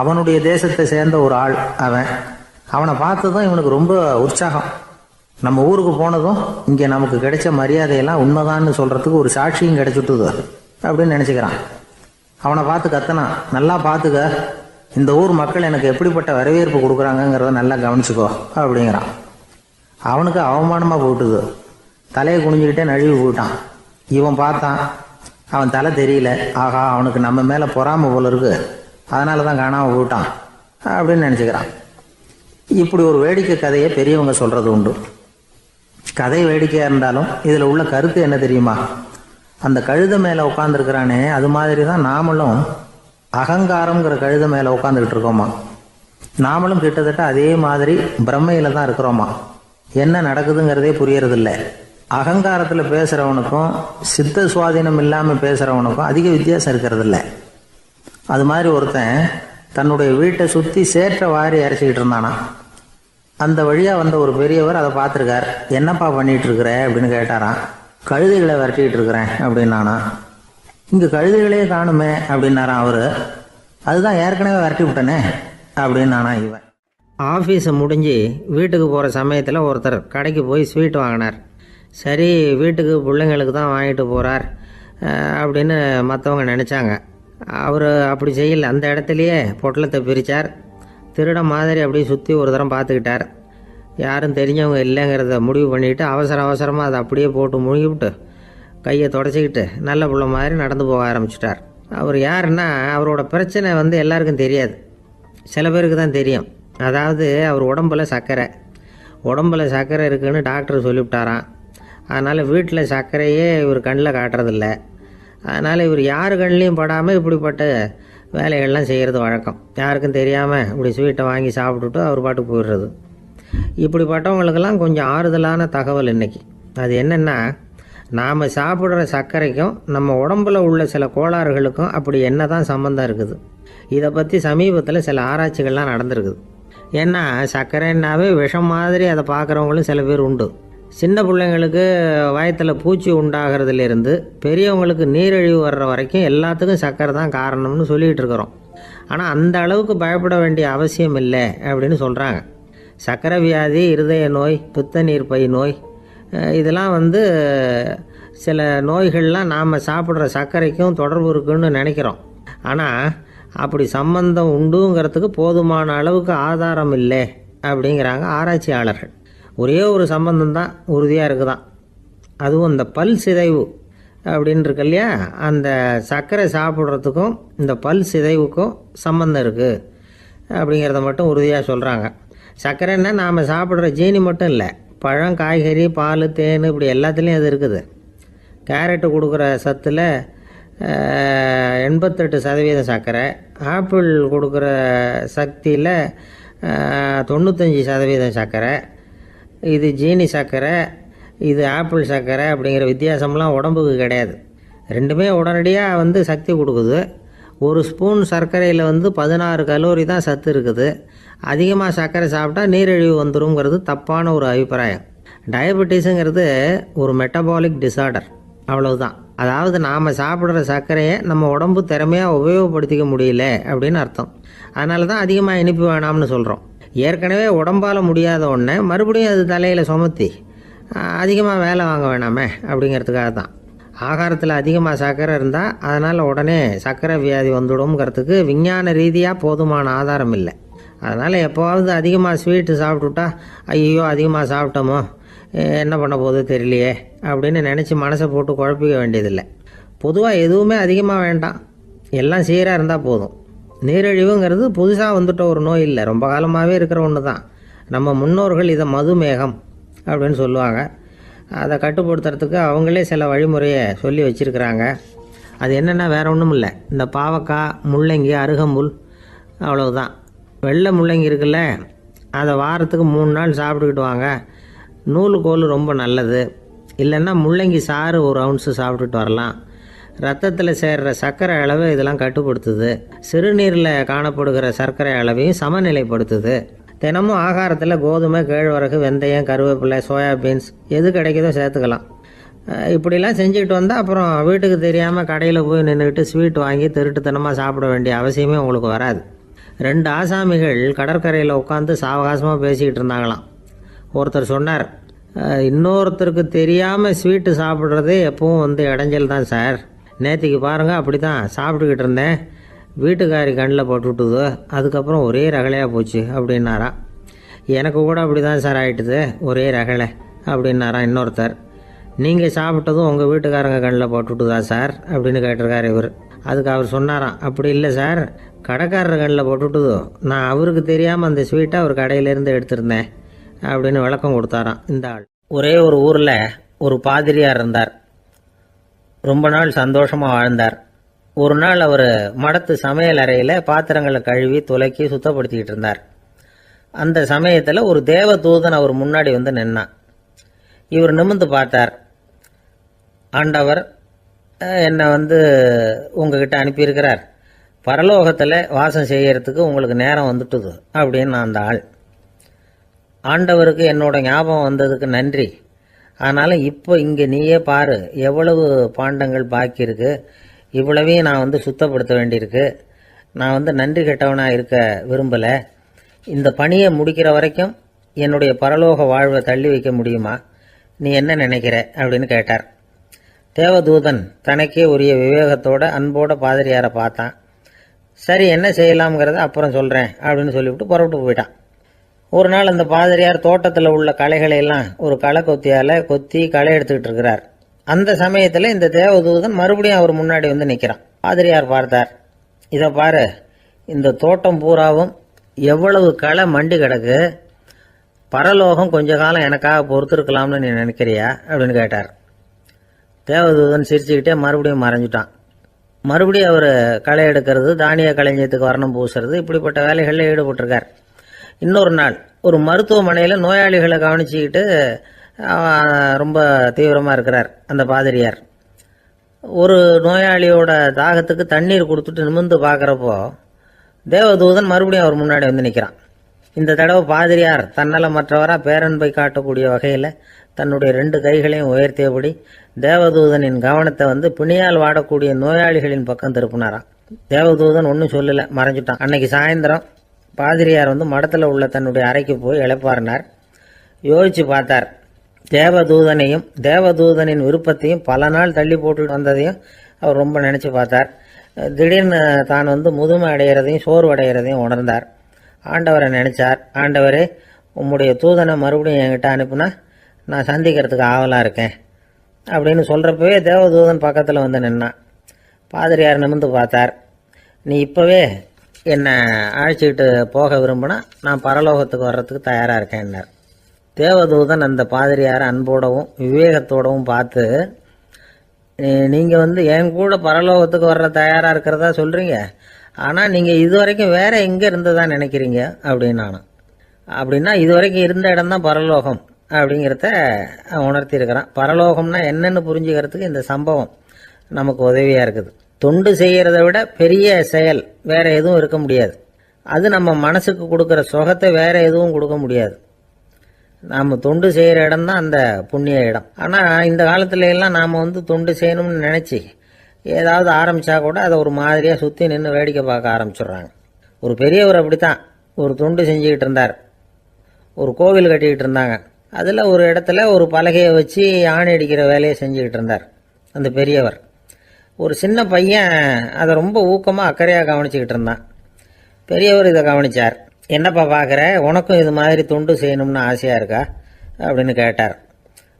அவனுடைய தேசத்தை சேர்ந்த ஒரு ஆள் அவன். அவனை பார்த்ததும் இவனுக்கு ரொம்ப உற்சாகம். நம்ம ஊருக்கு போனதும் இங்கே நமக்கு கிடைச்ச மரியாதையெல்லாம் உண்மைதான்னு சொல்கிறதுக்கு ஒரு சாட்சியும் கிடைச்சிட்டுது அப்படின்னு நினச்சிக்கிறான். அவனை பார்த்து கத்தனான், நல்லா பார்த்துக்க, இந்த ஊர் மக்கள் எனக்கு எப்படிப்பட்ட வரவேற்பு கொடுக்குறாங்கங்கிறத நல்லா கவனிச்சுக்கோ அப்படிங்கிறான். அவனுக்கு அவமானமாக போட்டுது. தலையை குனிஞ்சிக்கிட்டே நழுவி போயிட்டான். இவன் பார்த்தான், அவன் தலை தெரியல. ஆகா, அவனுக்கு நம்ம மேலே பொறாமை போல இருக்கு, அதனால தான் காணாமல் போயிட்டான் அப்படின்னு நினச்சிக்கிறான். இப்படி ஒரு வேடிக்கை கதையை பெரியவங்க சொல்கிறது உண்டு. கதை வேடிக்கையாக இருந்தாலும் இதில் உள்ள கருத்து என்ன தெரியுமா? அந்த கழுதை மேலே உட்காந்துருக்கிறானே, அது மாதிரி தான் நாமளும் அகங்காரங்கிற கழுதை மேலே உட்காந்துக்கிட்டு இருக்கோமா. நாமளும் கிட்டத்தட்ட அதே மாதிரி பிரம்மையில் தான் இருக்கிறோமா. என்ன நடக்குதுங்கிறதே புரியறதில்ல. அகங்காரத்தில் பேசுகிறவனுக்கும் சித்த சுவாதீனம் இல்லாமல் பேசுகிறவனுக்கும் அதிக வித்தியாசம் இருக்கிறதில்ல. அது மாதிரி ஒருத்தன் தன்னுடைய வீட்டை சுற்றி சேற்றை வாரி அரைச்சிக்கிட்டு இருந்தானா. அந்த வழியாக வந்த ஒரு பெரியவர் அதை பார்த்துருக்கார். என்னப்பா பண்ணிகிட்டு இருக்கிற அப்படின்னு கேட்டாராம். கழுதைகளை விரட்டிக்கிட்டு இருக்கிறேன் அப்படின்னானா. இங்கே கழுதைகளே காணுமே அப்படின்னாரான் அவர். அதுதான் ஏற்கனவே விரட்டி விட்டனே அப்படின்னானா இவன். ஆஃபீஸை முடிஞ்சு வீட்டுக்கு போகிற சமயத்தில் ஒருத்தர் கடைக்கு போய் ஸ்வீட் வாங்கினார். சரி, வீட்டுக்கு பிள்ளைங்களுக்கு தான் வாங்கிட்டு போகிறார் அப்படின்னு மற்றவங்க நினச்சாங்க. அவர் அப்படி செய்யலை. அந்த இடத்துலையே பொட்டலத்தை பிரித்தார். திருட மாதிரி அப்படியே சுற்றி ஒரு தரம் பார்த்துக்கிட்டார். யாரும் தெரிஞ்சவங்க இல்லைங்கிறத முடிவு பண்ணிவிட்டு அவசரமாக அதை அப்படியே போட்டு முழுகிவிட்டு கையை தொடச்சிக்கிட்டு நல்ல பிள்ளை மாதிரி நடந்து போக ஆரம்பிச்சிட்டார். அவர் யாருன்னா, அவரோட பிரச்சனை எல்லாருக்கும் தெரியாது, சில பேருக்கு தான் தெரியும். அதாவது அவர் உடம்பில் சர்க்கரை இருக்குதுன்னு டாக்டர் சொல்லிவிட்டாராம். அதனால் வீட்டில் சர்க்கரையே இவர் கண்ணில் காட்டுறதில்ல. அதனால் இவர் யார் கண்ணிலையும் படாமல் இப்படிப்பட்ட வேலைகள்லாம் செய்கிறது வழக்கம். யாருக்கும் தெரியாமல் இப்படி ஸ்வீட்டை வாங்கி சாப்பிட்டுட்டு அவர் பாட்டுக்கு போயிடுறது. இப்படிப்பட்டவங்களுக்கெல்லாம் கொஞ்சம் ஆறுதலான தகவல் இன்றைக்கி. அது என்னென்னா, நாம் சாப்பிட்ற சர்க்கரைக்கும் நம்ம உடம்பில் உள்ள சில கோளாறுகளுக்கும் அப்படி என்ன தான் சம்மந்தம் இருக்குது. இதை பற்றி சமீபத்தில் சில ஆராய்ச்சிகள்லாம் நடந்திருக்குது. ஏன்னா சர்க்கரைன்னாவே விஷம் மாதிரி அதை பார்க்குறவங்களும் சில பேர் உண்டு. சின்ன பிள்ளைங்களுக்கு வயத்தில் பூச்சி உண்டாகிறதுலேருந்து பெரியவங்களுக்கு நீரிழிவு வர்ற வரைக்கும் எல்லாத்துக்கும் சர்க்கரை தான் காரணம்னு சொல்லிகிட்டு இருக்கிறோம். ஆனால் அந்த அளவுக்கு பயப்பட வேண்டிய அவசியம் இல்லை அப்படின்னு சொல்கிறாங்க. சர்க்கரை வியாதி, இருதய நோய், பித்த நீர்ப்பை நோய், இதெல்லாம் சில நோய்கள்லாம் நாம் சாப்பிட்ற சர்க்கரைக்கும் தொடர்பு இருக்குன்னு நினைக்கிறோம். ஆனால் அப்படி சம்பந்தம் உண்டுங்கிறதுக்கு போதுமான அளவுக்கு ஆதாரம் இல்லை அப்படிங்கிறாங்க ஆராய்ச்சியாளர்கள். ஒரே ஒரு சம்பந்தம் தான் உறுதியாக இருக்குதான். அதுவும் இந்த பல் சிதைவு அப்படின்னு இருக்கு இல்லையா, அந்த சர்க்கரை சாப்பிட்றதுக்கும் இந்த பல் சிதைவுக்கும் சம்பந்தம் இருக்குது அப்படிங்கிறத மட்டும் உறுதியாக சொல்கிறாங்க. சர்க்கரைன்னா நாம் சாப்பிட்ற ஜீனி மட்டும் இல்லை, பழம், காய்கறி, பால், தேன், இப்படி எல்லாத்துலேயும் அது இருக்குது. கேரட்டு கொடுக்குற சத்தில் 88% சர்க்கரை, ஆப்பிள் கொடுக்குற சக்தியில் 95% சர்க்கரை. இது ஜீனி சர்க்கரை, இது ஆப்பிள் சர்க்கரை அப்படிங்கிற வித்தியாசம்லாம் உடம்புக்கு கிடையாது. ரெண்டுமே உடனடியாக சக்தி கொடுக்குது. ஒரு ஸ்பூன் சர்க்கரையில் 16 கலோரி தான் சத்து இருக்குது. அதிகமாக சர்க்கரை சாப்பிட்டா நீரிழிவு வந்துருங்கிறது தப்பான ஒரு அபிப்பிராயம். டயபெட்டிஸுங்கிறது ஒரு மெட்டபாலிக் டிசார்டர், அவ்வளவுதான். அதாவது நாம் சாப்பிட்ற சர்க்கரையை நம்ம உடம்பு திறமையாக உபயோகப்படுத்திக்க முடியல அப்படின்னு அர்த்தம். அதனால தான் அதிகமாக இனிப்பு வேணாம்னு சொல்கிறோம். ஏற்கனவே உடம்பால் முடியாத ஒன்றை மறுபடியும் அது தலையில் சுமத்தி அதிகமாக வேலை வாங்க வேணாமே அப்படிங்கிறதுக்காக தான். ஆகாரத்தில் அதிகமாக சர்க்கரை இருந்தால் அதனால் உடனே சர்க்கரை வியாதி வந்துடும்ங்கிறதுக்கு விஞ்ஞான ரீதியாக போதுமான ஆதாரம் இல்லை. அதனால் எப்போவாவது அதிகமாக ஸ்வீட்டு சாப்பிட்டுட்டா ஐயோ அதிகமாக சாப்பிட்டோமோ, என்ன பண்ண போகுது தெரியலையே அப்படின்னு நினச்சி மனசை போட்டு குழப்பிக்க வேண்டியதில்லை. பொதுவாக எதுவுமே அதிகமாக வேண்டாம், எல்லாம் சீராக இருந்தால் போதும். நீரிழிவுங்கிறது புதுசாக வந்துட்ட ஒரு நோய் இல்லை, ரொம்ப காலமாகவே இருக்கிற ஒன்று தான். நம்ம முன்னோர்கள் இதை மதுமேகம் அப்படின்னு சொல்லுவாங்க. அதை கட்டுப்படுத்துறதுக்கு அவங்களே சில வழிமுறையை சொல்லி வச்சுருக்கிறாங்க. அது என்னென்னா வேறு ஒன்றும் இல்லை, இந்த பாவக்காய், முள்ளங்கி, அருகம்புல், அவ்வளவுதான். வெள்ளை முள்ளங்கி இருக்குல்ல, அதை வாரத்துக்கு 3 நாள் சாப்பிட்டுக்கிட்டு வாங்க. நூலுக்கோல் ரொம்ப நல்லது. இல்லைன்னா முள்ளங்கி சாறு 1 ounce சாப்பிட்டுட்டு வரலாம். ரத்தத்தில் சேர்கிற சர்க்கரை அளவு இதெல்லாம் கட்டுப்படுத்துது. சிறுநீரில் காணப்படுகிற சர்க்கரை அளவையும் சமநிலைப்படுத்துது. தினமும் ஆகாரத்தில் கோதுமை, கேழ்வரகு, வெந்தயம், கருவேப்பிலை, சோயாபீன்ஸ் எது கிடைக்குதோ சேர்த்துக்கலாம். இப்படிலாம் செஞ்சுக்கிட்டு வந்தால் அப்புறம் வீட்டுக்கு தெரியாமல் கடையில் போய் நின்றுக்கிட்டு ஸ்வீட் வாங்கி திருட்டுத்தனமாக சாப்பிட வேண்டிய அவசியமே உங்களுக்கு வராது. 2 ஆசாமிகள் கடற்கரையில் உட்காந்து சாவகாசமாக பேசிக்கிட்டு இருந்தாங்களாம். ஒருத்தர் சொன்னார், இன்னொருத்தருக்கு தெரியாமல் ஸ்வீட்டு சாப்பிட்றதே எப்பவும் இடைஞ்சல் தான் சார். நேற்றுக்கு பாருங்கள், அப்படி தான் சாப்பிட்டுக்கிட்டு இருந்தேன், வீட்டுக்காரி கண்ணில் போட்டுவிட்டுது, அதுக்கப்புறம் ஒரே ரகலையாக போச்சு அப்படின்னாரா. எனக்கு கூட அப்படி தான் சார் ஆகிட்டுது, ஒரே ரகலை அப்படின்னாரா இன்னொருத்தர். நீங்கள் சாப்பிட்டதும் உங்கள் வீட்டுக்காரங்க கண்ணில் போட்டுவிட்டுதா சார் அப்படின்னு கேட்டிருக்காரு இவர். அதுக்கு அவர் சொன்னாராம், அப்படி இல்லை சார், கடைக்காரர் கண்ணில் போட்டுவிட்டுதோ, நான் அவருக்கு தெரியாமல் அந்த ஸ்வீட்டை அவர் கடையிலேருந்து எடுத்திருந்தேன் அப்படின்னு விளக்கம் கொடுத்தாராம் இந்த ஆள். ஒரே ஒரு ஊரில் ஒரு பாதிரியார் இருந்தார். ரொம்ப நாள் சந்தோஷமாக வாழ்ந்தார். ஒரு நாள் அவர் மடத்து சமையல் அறையில் பாத்திரங்களை கழுவி துலக்கி சுத்தப்படுத்திக்கிட்டு இருந்தார். அந்த சமயத்தில் ஒரு தேவதூதன் அவர் முன்னாடி நின்னான். இவர் நிமிர்ந்து பார்த்தார். ஆண்டவர் என்னை உங்ககிட்ட அனுப்பியிருக்கிறார், பரலோகத்தில் வாசம் செய்யறதுக்கு உங்களுக்கு நேரம் வந்துட்டுது அப்படின்னு அந்த ஆள். ஆண்டவருக்கு என்னோட ஞாபகம் வந்ததுக்கு நன்றி. ஆனாலும் இப்போ இங்கே நீயே பாரு, எவ்வளவு பாண்டங்கள் பாக்கி இருக்கு, இவ்வளவையும் நான் சுத்தப்படுத்த வேண்டியிருக்கு. நான் நன்றி கெட்டவனாக இருக்க விரும்பலை. இந்த பணியை முடிக்கிற வரைக்கும் என்னுடைய பரலோக வாழ்வை தள்ளி வைக்க முடியுமா, நீ என்ன நினைக்கிற அப்படின்னு கேட்டார். தேவதூதன் தனக்கே உரிய விவேகத்தோட அன்போட பாதிரியாரை பார்த்தான். சரி, என்ன செய்யலாம்ங்கிறத அப்புறம் சொல்கிறேன் அப்படின்னு சொல்லிவிட்டு புறப்பட்டு போயிட்டான். ஒரு நாள் அந்த பாதிரியார் தோட்டத்தில் உள்ள களைகளை எல்லாம் ஒரு களை கொத்தியால் கொத்தி களை எடுத்துக்கிட்டு இருக்கிறார். அந்த சமயத்தில் இந்த தேவதூதன் மறுபடியும் அவர் முன்னாடி நிற்கிறான். பாதிரியார் பார்த்தார், இதை பாரு, இந்த தோட்டம் பூராவும் எவ்வளவு களை மண்டி கிடக்கு, பரலோகம் கொஞ்ச காலம் எனக்காக பொறுத்திருக்கலாம்னு நீ நினைக்கிறியா அப்படின்னு கேட்டார். தேவதூதன் சிரிச்சுக்கிட்டே மறுபடியும் மறைஞ்சிட்டான். மறுபடியும் அவர் களை எடுக்கிறது, தானிய களஞ்சியத்துக்கு வர்ணம் பூசுறது, இப்படிப்பட்ட வேலைகளில் ஈடுபட்டிருக்கார். இன்னொரு நாள் ஒரு மருத்துவமனையில் நோயாளிகளை கவனிச்சுக்கிட்டு ரொம்ப தீவிரமாக இருக்கிறார் அந்த பாதிரியார். ஒரு நோயாளியோட தாகத்துக்கு தண்ணீர் கொடுத்துட்டு நிமிர்ந்து பார்க்குறப்போ தேவதூதன் மறுபடியும் அவர் முன்னாடி நிற்கிறான். இந்த தடவை பாதிரியார் தன்னலமற்றவராக பேரன்பை காட்டக்கூடிய வகையில் தன்னுடைய 2 கைகளையும் உயர்த்தியபடி தேவதூதனின் கவனத்தை பிணியால் வாடக்கூடிய நோயாளிகளின் பக்கம் திருப்பினாராம். தேவதூதன் ஒன்றும் சொல்லலை, மறைஞ்சிட்டான். அன்னைக்கு சாயந்தரம் பாதிரியார் மடத்தில் உள்ள தன்னுடைய அறைக்கு போய் இளைப்பாறினார். யோசிச்சு பார்த்தார். தேவதூதனையும் தேவதூதனின் விருப்பத்தையும் பல நாள் தள்ளி போட்டு வந்ததையும் அவர் ரொம்ப நினச்சி பார்த்தார். திடீர்னு தான் முதுமை அடைகிறதையும் சோர்வு அடைகிறதையும் உணர்ந்தார். ஆண்டவரை நினைச்சார். ஆண்டவரே, உம்முடைய தூதனை மறுபடியும் என்கிட்ட அனுப்புனா நான் சந்திக்கிறதுக்கு ஆவலாக இருக்கேன் அப்படின்னு சொல்கிறப்பவே தேவதூதன் பக்கத்தில் நின்னான். பாதிரியார் நிமிர்ந்து பார்த்தார். நீ இப்போவே என்னை அழைச்சிக்கிட்டு போக விரும்பினா நான் பரலோகத்துக்கு வர்றதுக்கு தயாராக இருக்கேன்னார். தேவதூதன் அந்த பாதிரியாரை அன்போடவும் விவேகத்தோடவும் பார்த்து, நீங்கள் என் கூட பரலோகத்துக்கு வர்ற தயாராக இருக்கிறதா சொல்கிறீங்க, ஆனால் நீங்கள் இது வரைக்கும் வேறு எங்கே இருந்ததா நினைக்கிறீங்க அப்படின்னானா. அப்படின்னா இது வரைக்கும் இருந்த இடம்தான் பரலோகம் அப்படிங்கிறத உணர்த்தியிருக்கிறான். பரலோகம்னா என்னன்னு புரிஞ்சுக்கிறதுக்கு இந்த சம்பவம் நமக்கு உதவியாக இருக்குது. தொண்டு செய்கிறத விட பெரிய செயல் வேறு எதுவும் இருக்க முடியாது. அது நம்ம மனசுக்கு கொடுக்குற சுகத்தை வேறு எதுவும் கொடுக்க முடியாது. நாம் தொண்டு செய்கிற இடம் தான் அந்த புண்ணிய இடம். ஆனால் இந்த காலத்துல எல்லாம் நாம் தொண்டு செய்யணும்னு நினச்சி ஏதாவது ஆரம்பித்தா கூட அதை ஒரு மாதிரியாக சுற்றி நின்று வேடிக்கை பார்க்க ஆரம்பிச்சிடுறாங்க. ஒரு பெரியவர் அப்படித்தான் ஒரு தொண்டு செஞ்சுக்கிட்டு இருந்தார். ஒரு கோவில் கட்டிக்கிட்டு இருந்தாங்க. அதில் ஒரு இடத்துல ஒரு பலகையை வச்சு ஆணி அடிக்கிற வேலையை செஞ்சுக்கிட்டு இருந்தார் அந்த பெரியவர். ஒரு சின்ன பையன் அதை ரொம்ப ஊக்கமாக அக்கறையாக கவனிச்சுக்கிட்டு இருந்தான். பெரியவர் இதை கவனித்தார். என்னப்பா பார்க்குற, உனக்கும் இது மாதிரி தொண்டு செய்யணும்னு ஆசையாக இருக்கா அப்படின்னு கேட்டார்.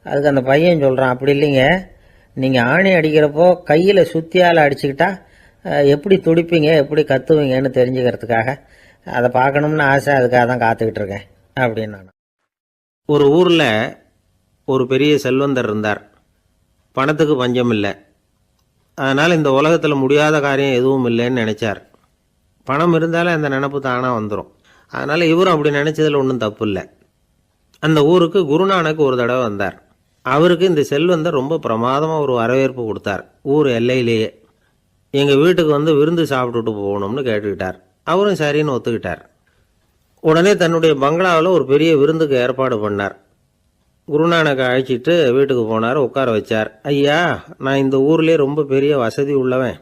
அதுக்கு அந்த பையன் சொல்கிறான், அப்படி இல்லைங்க, நீங்கள் ஆணி அடிக்கிறப்போ கையில் சுத்தியால் அடிச்சுக்கிட்டா எப்படி துடிப்பீங்க எப்படி கத்துவீங்கன்னு தெரிஞ்சுக்கிறதுக்காக அதை பார்க்கணும்னு ஆசை, அதுக்காக தான் காத்துக்கிட்டு இருக்கேன் அப்படின்னு நான். ஒரு ஊரில் ஒரு பெரிய செல்வந்தர் இருந்தார். பணத்துக்கு பஞ்சம் இல்லை. அதனால் இந்த உலகத்தில் முடியாத காரியம் எதுவும் இல்லைன்னு நினச்சார். பணம் இருந்தாலும் அந்த நினப்பு தானாக வந்துடும். அதனால் இவரும் அப்படி நினச்சதில் ஒன்றும் தப்பு இல்லை. அந்த ஊருக்கு குருநானக் ஒரு தடவை வந்தார். அவருக்கு இந்த செல்வந்தர் ரொம்ப பிரமாதமாக ஒரு வரவேற்பு கொடுத்தார். ஊர் எல்லையிலேயே எங்கள் வீட்டுக்கு விருந்து சாப்பிட்டுட்டு போகணும்னு கேட்டுக்கிட்டார். அவரும் சரின்னு ஒத்துக்கிட்டார். உடனே தன்னுடைய பங்களாவில் ஒரு பெரிய விருந்துக்கு ஏற்பாடு பண்ணார். குருநானக்கை அழைச்சிட்டு வீட்டுக்கு போனார். உட்கார வச்சார். ஐயா, நான் இந்த ஊர்லேயே ரொம்ப பெரிய வசதி உள்ளவன்.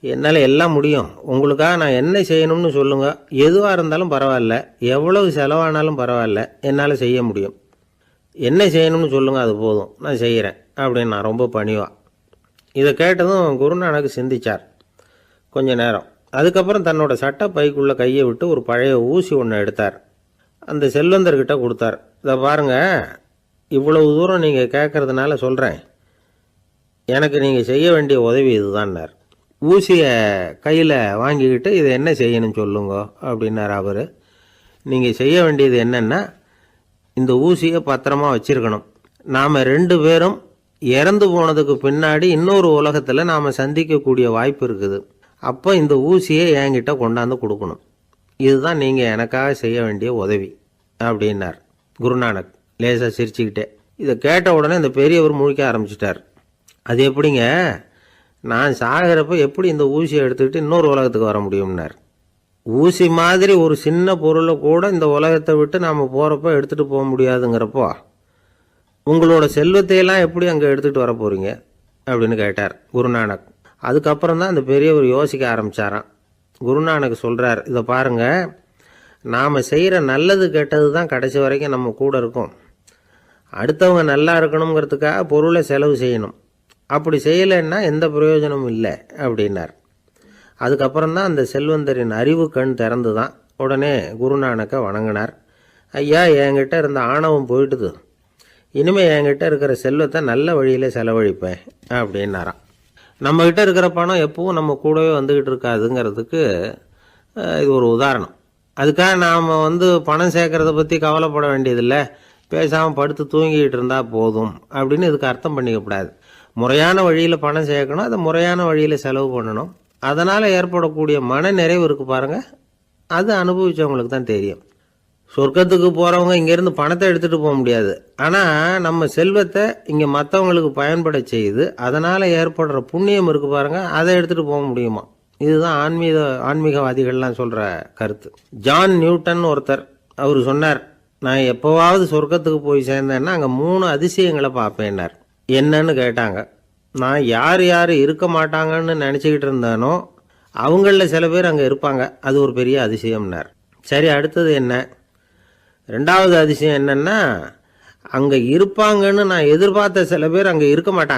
என்னால் எல்லாம் முடியும். உங்களுக்காக நான் என்ன செய்யணும்னு சொல்லுங்கள். எதுவாக இருந்தாலும் பரவாயில்ல, எவ்வளவு செலவானாலும் பரவாயில்ல, என்னால் செய்ய முடியும். என்ன செய்யணும்னு சொல்லுங்கள், அது போதும், நான் செய்கிறேன் அப்படின்னு நான் ரொம்ப பணிவா. இதை கேட்டதும் குருநானக் சிந்திச்சார் கொஞ்ச நேரம். அதுக்கப்புறம் தன்னோட சட்டை பைக்குள்ளே கையை விட்டு ஒரு பழைய ஊசி ஒன்று எடுத்தார். அந்த செல்வந்தர்கிட்ட கொடுத்தார். இதை பாருங்கள், இவ்வளவு தூரம் நீங்கள் கேட்கறதுனால சொல்கிறேன். எனக்கு நீங்கள் செய்ய வேண்டிய உதவி இதுதான்னார். ஊசியை கையில் வாங்கிக்கிட்டு இதை என்ன செய்யணும்னு சொல்லுங்க அப்படின்னார் அவர். நீங்கள் செய்ய வேண்டியது என்னென்னா, இந்த ஊசியை பத்திரமா வச்சிருக்கணும். நாம் 2 பேரும் இறந்து போனதுக்கு பின்னாடி இன்னொரு உலகத்தில் நாம் சந்திக்கக்கூடிய வாய்ப்பு இருக்குது. அப்போ இந்த ஊசியை என்கிட்ட கொண்டாந்து கொடுக்கணும். இதுதான் நீங்கள் எனக்காக செய்ய வேண்டிய உதவி அப்படின்னார் குருநானக் லேசாக சிரிச்சுக்கிட்டே. இதை கேட்ட உடனே இந்த பெரியவர் முழிக்க ஆரம்பிச்சிட்டார். அது எப்படிங்க, நான் சாகிறப்ப எப்படி இந்த ஊசியை எடுத்துக்கிட்டு இன்னொரு உலகத்துக்கு வர முடியும்னார். ஊசி மாதிரி ஒரு சின்ன பொருளை கூட இந்த உலகத்தை விட்டு நாம் போகிறப்ப எடுத்துகிட்டு போக முடியாதுங்கிறப்போ உங்களோட செல்வத்தையெல்லாம் எப்படி அங்கே எடுத்துகிட்டு வர போகிறீங்க அப்படின்னு கேட்டார் குருநானக். அதுக்கப்புறம் தான் அந்த பெரியவர் யோசிக்க ஆரம்பித்தாராம். குருநானக் சொல்கிறார், இதை பாருங்கள், நாம் செய்கிற நல்லது கெட்டது தான் கடைசி வரைக்கும் நம்ம கூட இருக்கும். அடுத்தவங்க நல்லா இருக்கணுங்கிறதுக்காக பொருளை செலவு செய்யணும். அப்படி செய்யலைன்னா எந்த பிரயோஜனமும் இல்லை அப்படின்னார். அதுக்கப்புறம் தான் அந்த செல்வந்தரின் அறிவு கண் திறந்து தான். உடனே குருநானக்கை வணங்கினார். ஐயா, என்கிட்ட இருந்த ஆணவம் போயிட்டுது. இனிமேல் என்கிட்ட இருக்கிற செல்வத்தை நல்ல வழியில் செலவழிப்பேன் அப்படின்னாராம். நம்மக்கிட்ட இருக்கிற பணம் எப்பவும் நம்ம கூடவே வந்துக்கிட்டு இருக்காதுங்கிறதுக்கு இது ஒரு உதாரணம். அதுக்காக நாம் பணம் சேர்க்கறத பற்றி கவலைப்பட வேண்டியதில்லை, பேசாமல் படுத்து தூங்கிக்கிட்டு இருந்தால் போதும் அப்படின்னு இதுக்கு அர்த்தம் பண்ணிக்கக்கூடாது. முறையான வழியில் பணம் சேர்க்கணும், அதை முறையான வழியில் செலவு பண்ணணும். அதனால் ஏற்படக்கூடிய மன நிறைவு இருக்குது பாருங்கள், அது அனுபவித்தவங்களுக்கு தான் தெரியும். சொர்க்கத்துக்கு போகிறவங்க இங்கேருந்து பணத்தை எடுத்துகிட்டு போக முடியாது. ஆனால் நம்ம செல்வத்தை இங்கே மற்றவங்களுக்கு பயன்பட செய்து அதனால் ஏற்படுற புண்ணியம் இருக்குது பாருங்கள், அதை எடுத்துகிட்டு போக முடியுமா. இதுதான் ஆன்மீகவாதிகள்லாம் சொல்கிற கருத்து. ஜான் நியூட்டன் ஒருத்தர் அவர் சொன்னார், நான் எப்போவாவது சொர்க்கத்துக்கு போய் சேர்ந்தேன்னா அங்கே 3 அதிசயங்களை பார்ப்பேன்னார். என்னன்னு கேட்டாங்க. நான் யார் யார் இருக்க மாட்டாங்கன்னு நினச்சிக்கிட்டு இருந்தானோ அவங்களில் சில பேர் அங்கே இருப்பாங்க, அது ஒரு பெரிய அதிசயம்னார். சரி, அடுத்தது என்ன? 2வது அதிசயம் என்னன்னா, அங்கே இருப்பாங்கன்னு நான் எதிர்பார்த்த சில பேர் அங்கே இருக்க மாட்டாங்க.